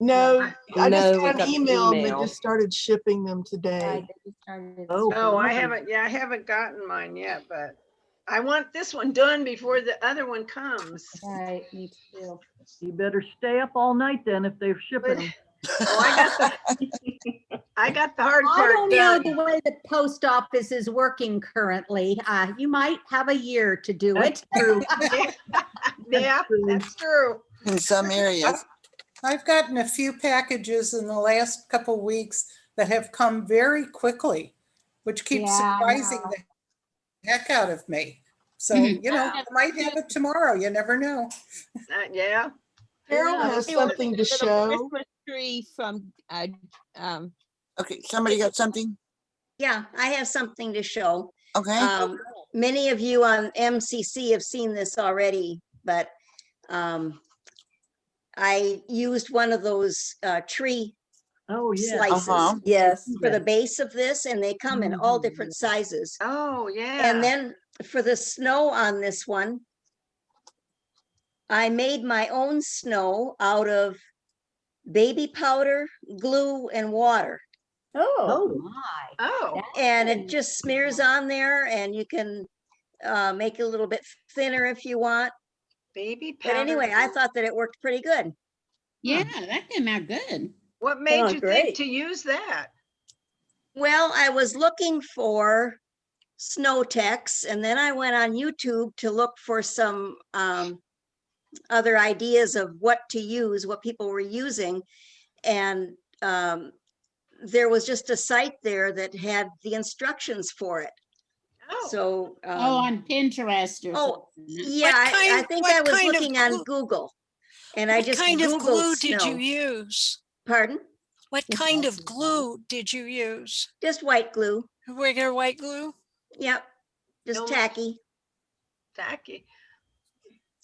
No, I No, just we got got an the email and they email. just started shipping them Right, today. they just started. Oh, No, I fine. haven't. Yeah, I haven't gotten mine yet, but I want this one done before the other one comes. Right, me too. You better stay up all night then if they're shipping them. Oh, I got the hard I part don't know done. the way the post office is working currently. You might have a year to do That's it. true. Yeah, that's true. In some areas. I've gotten a few packages in the last couple weeks that have come very quickly, which keeps Yeah, I surprising know. the heck out of me. So, Mhm. you know, I might have it tomorrow. You never know. Yeah. Carol Yeah, has Do a something to little show. Christmas tree from, Okay, somebody got something? Yeah, I have something to show. Okay. Many of you on MCC have seen this already, but I used one of those tree Oh, yeah. slices. Uh-huh. Yes, for the base of this, and they come in all Mhm. different sizes. Oh, yeah. And then for the snow on this one, I made my own snow out of baby powder, glue, and water. Oh, my. Oh, And it just smears on there, and you can make it a little bit thinner if you want. baby But powder. anyway, I thought that it worked pretty good. Yeah, that came out good. What made Oh, you great. think to use that? Well, I was looking for snow techs, and then I went on YouTube to look for some other ideas of what to use, what people were using. And there was just a site there that had the instructions for it. Oh, So, Oh, on Pinterest or oh, something. yeah, I think I was looking on Google. And I What just kind of Googled glue did snow. you use? Pardon? What kind of glue did you use? Just white glue. Regular white glue? Yep. Just No. tacky. tacky.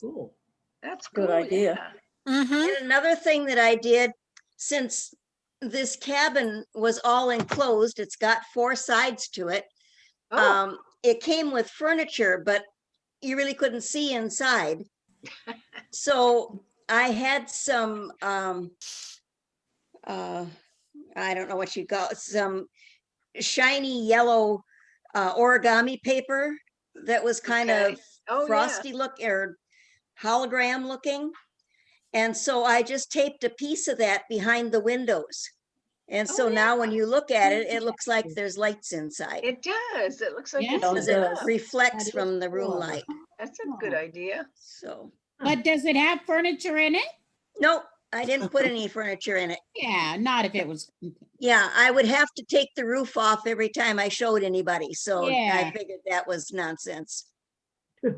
Cool. That's Good cool, idea. yeah. Mm-hmm. And another thing that I did, since this cabin was all enclosed, it's got 4 sides to it. Oh, It came with furniture, but you really couldn't see inside. So I had some, I don't know what you call it, some shiny yellow origami paper that was kind Okay. of Oh, yeah. frosty look or hologram looking. And so I just taped a piece of that behind the windows. And so now when you look at it, it looks like there's lights inside. It does. It looks like Yeah. it's Because it lit up. reflects That from is the room cool. light. That's a good idea. So, But does it have furniture in it? nope, I didn't put any furniture in it. Yeah, not if it was. Yeah, I would have to take the roof off every time I showed anybody. So I Yeah. figured that was nonsense. Use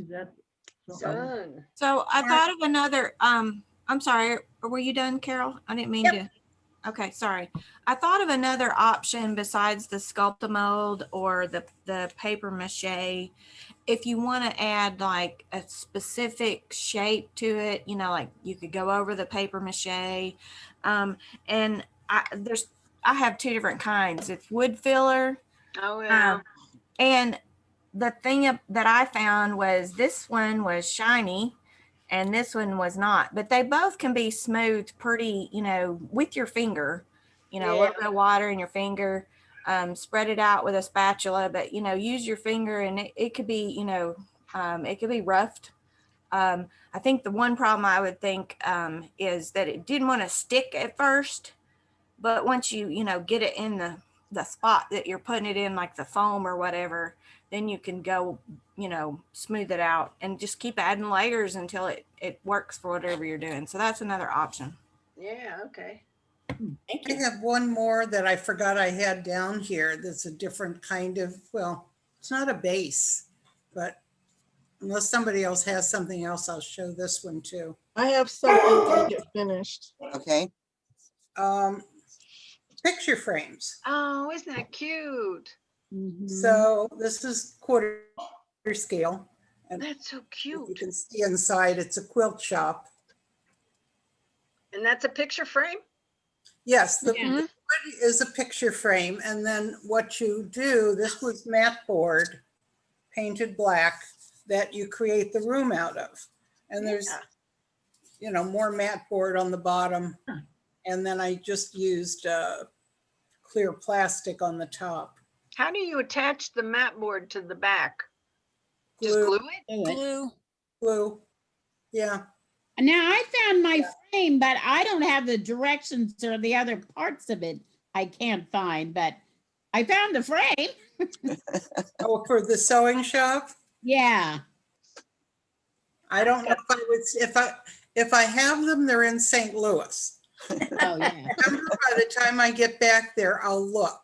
that. Fun. So I thought of another, I'm sorry, were you done, Carol? I didn't mean to. Okay, sorry. I thought of another option besides the Sculptamold or the paper mache. If you want to add like a specific shape to it, you know, like you could go over the paper mache. And I have 2 different kinds. It's wood filler. Oh, yeah. And the thing that I found was this one was shiny and this one was not, but they both can be smoothed pretty, you know, with your finger, you know, a little bit of water in your finger. spread it out with a spatula, but use your finger, and it could be, it could be roughed. I think the one problem I would think is that it didn't want to stick at first, but once you, get it in the spot that you're putting it in, like the foam or whatever, then you can go, smooth it out and just keep adding layers until it works for whatever you're doing. So that's another option. Yeah, okay. I have one more that I forgot I had down here. That's a different kind of, well, it's not a base, but unless somebody else has something else, I'll show this one too. I have something when you get finished. Okay. Picture frames. Oh, isn't that cute? So this is quarter scale. And that's so cute. You can see inside, it's a quilt shop. And that's a picture frame? Yes, the wood is a picture frame. And then what you do, this was mat board, painted black, that you create the room out of. And there's, more mat board on the bottom. And then I just used clear plastic on the top. How do you attach the mat board to the back? Just glue it? Glue. Yeah. Now I found my frame, but I don't have the directions or the other parts of it. I can't find, but I found the frame. Oh, for the sewing shop? Yeah. I don't know if I have them, they're in St. Louis. Oh yeah. By the time I get back there, I'll look.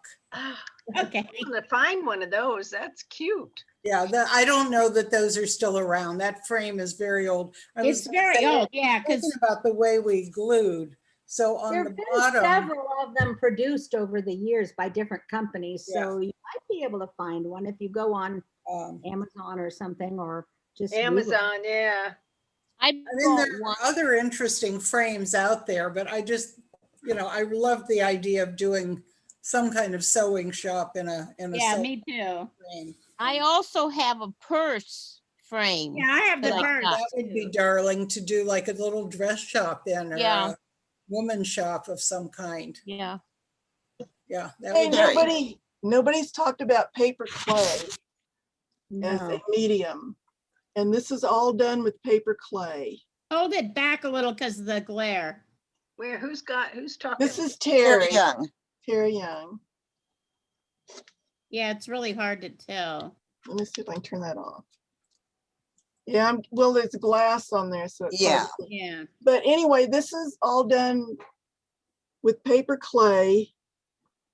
Okay. I'm gonna find one of those. That's cute. Yeah, I don't know that those are still around. That frame is very old. It's very old, yeah, because about the way we glued. So on There the have been bottom, several of them produced over the years by different companies. Yeah. So you might be able to find one if you go on Amazon or something, or just Google. Amazon, yeah. I mean, there are other interesting frames out there, but I just, I love the idea of doing some kind of sewing shop in a yeah, me too. frame. I also have a purse frame. Yeah, I have the that I purse. got. That would be darling to do like a little dress shop in, or Yeah. a woman shop of some kind. Yeah. Yeah. That Hey, would be nobody's talked about paper clay as No. a medium. And this is all done with paper clay. Hold it back a little because of the glare. Where, who's talking? This is Terry. Young. Terry Young. Yeah, it's really hard to tell. Let me see if I can turn that off. Yeah, well, there's glass on there, so it's hard Yeah. to see. Yeah. But anyway, this is all done with paper clay,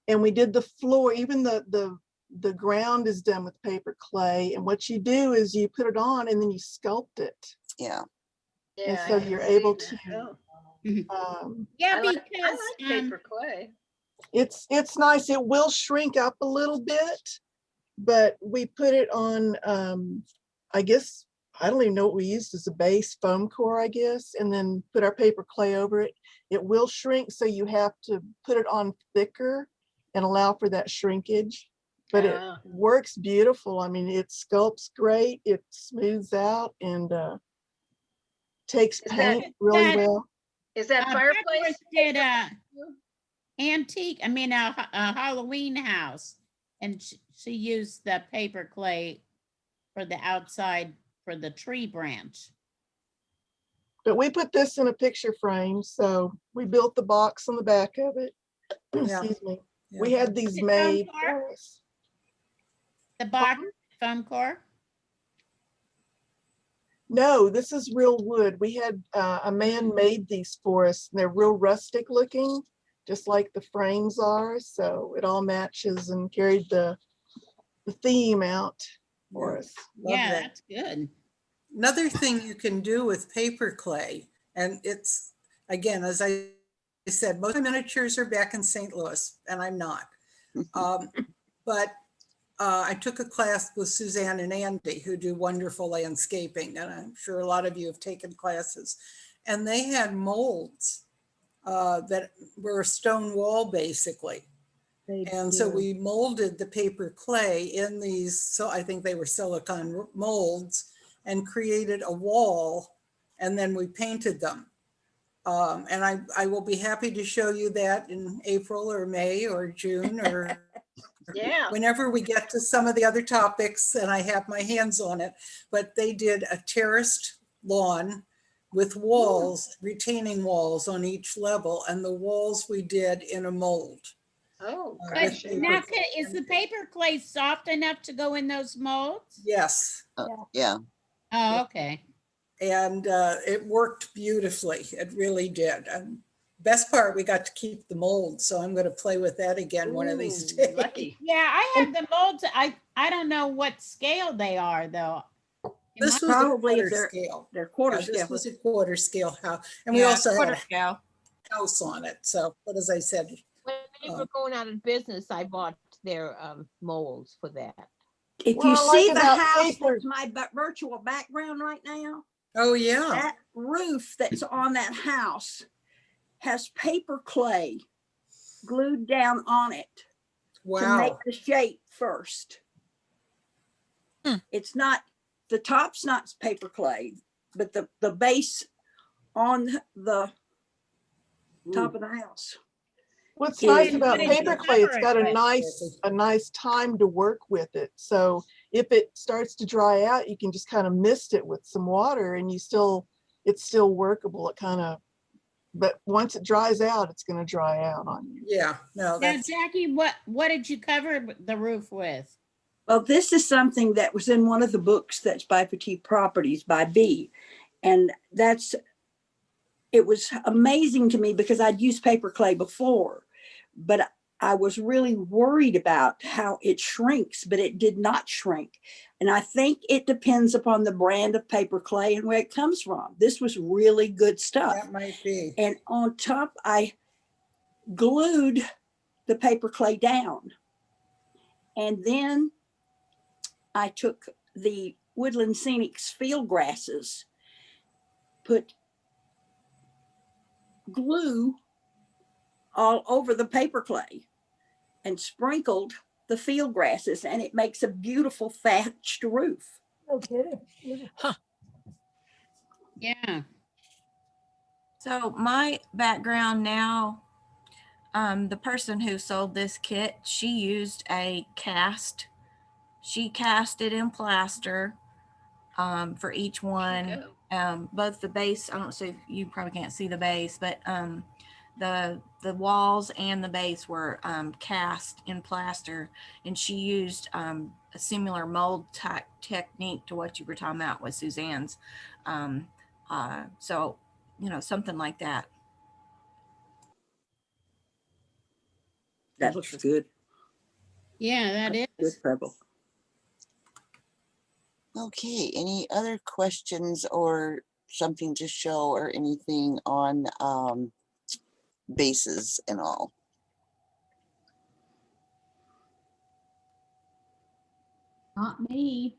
and we did the floor. Even the ground is done with paper clay. And what you do is you put it on and then you sculpt it. Yeah. And Yeah, so I can you're see able that. to. Oh, Yeah, I like because paper clay. It's nice. It will shrink up a little bit, but we put it on. I guess I don't even know what we used as a base, foam core, I guess, and then put our paper clay over it. It will shrink, so you have to put it on thicker and allow for that shrinkage. But it works beautiful. I mean, it sculpts great. It smooths out and takes paint really well. Is that fireplace? Did antique, a Halloween house, and she used the paper clay for the outside for the tree branch. But we put this in a picture frame, so we built the box on the back of it. Yeah. Excuse me. We had these Is it made foam core? for us. The bottom foam core. No, this is real wood. We had a man made these for us. And they're real rustic looking, just like the frames are. So it all matches and carried the theme out for us. Love Yeah, that. that's good. Another thing you can do with paper clay, and it's, again, as I said, most of my miniatures are back in St. Louis, and I'm not. But I took a class with Suzanne and Andy, who do wonderful landscaping, and I'm sure a lot of you have taken classes. And they had molds that were a stone wall, basically. And so we molded the paper clay in these, so I think they were silicone molds, and created a wall, and then we painted them. And I will be happy to show you that in April or May or June or Yeah. whenever we get to some of the other topics and I have my hands on it. But they did a terraced lawn with walls, retaining walls on each level, and the walls we did in a mold. Oh, Uh, But with paper now, clay. is the paper clay soft enough to go in those molds? Yes. Yeah. Oh, okay. And it worked beautifully. It really did. And best part, we got to keep the mold. So I'm going to play with that again one of these Ooh, days. lucky. Yeah, I have the molds. I don't know what scale they are though. This was Probably a quarter they're- scale. They're quarter Yeah, scale. this was a quarter scale house. And we Yeah, also had quarter a scale. house on it. So, but as I said, When they were going out of business, I bought their molds for that. If What you I like see the about house paper- that's my virtual background right now, oh yeah. that roof that's on that house has paper clay glued down on it to make Wow. the shape first. It's not, the top's not paper clay, but the base on the top of the house. What's is- nice about What did you paper clay, it's cover it got with? a nice time to work with it. So if it starts to dry out, you can just kind of mist it with some water and it's still workable. It kind of, but once it dries out, it's going to dry out on you. Yeah. No, Now, that's Jackie, what did you cover the roof with? Well, this is something that was in one of the books that's by Petit Properties by B. And it was amazing to me because I'd used paper clay before, but I was really worried about how it shrinks, but it did not shrink. And I think it depends upon the brand of paper clay and where it comes from. This was really good stuff. that might be. And on top, I glued the paper clay down. And then I took the Woodland Scenics field grasses, put glue all over the paper clay and sprinkled the field grasses, and it makes a beautiful thatched roof. Yeah. So my background now, the person who sold this kit, she used a cast. She cast it in plaster for each one. Both the base, I don't see, you probably can't see the base, but the walls and the base were cast in plaster, and she used a similar mold type technique to what you were talking about with Suzanne's. So, something like that. That looks good. Yeah, that is. Good purple. Okay, any other questions or something to show or anything on bases and all? Not me.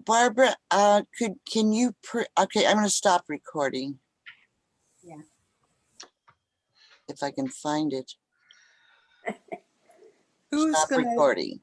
Barbara, can you, okay, I'm gonna stop recording. Yeah. If I can find it. Who's Stop gonna, recording.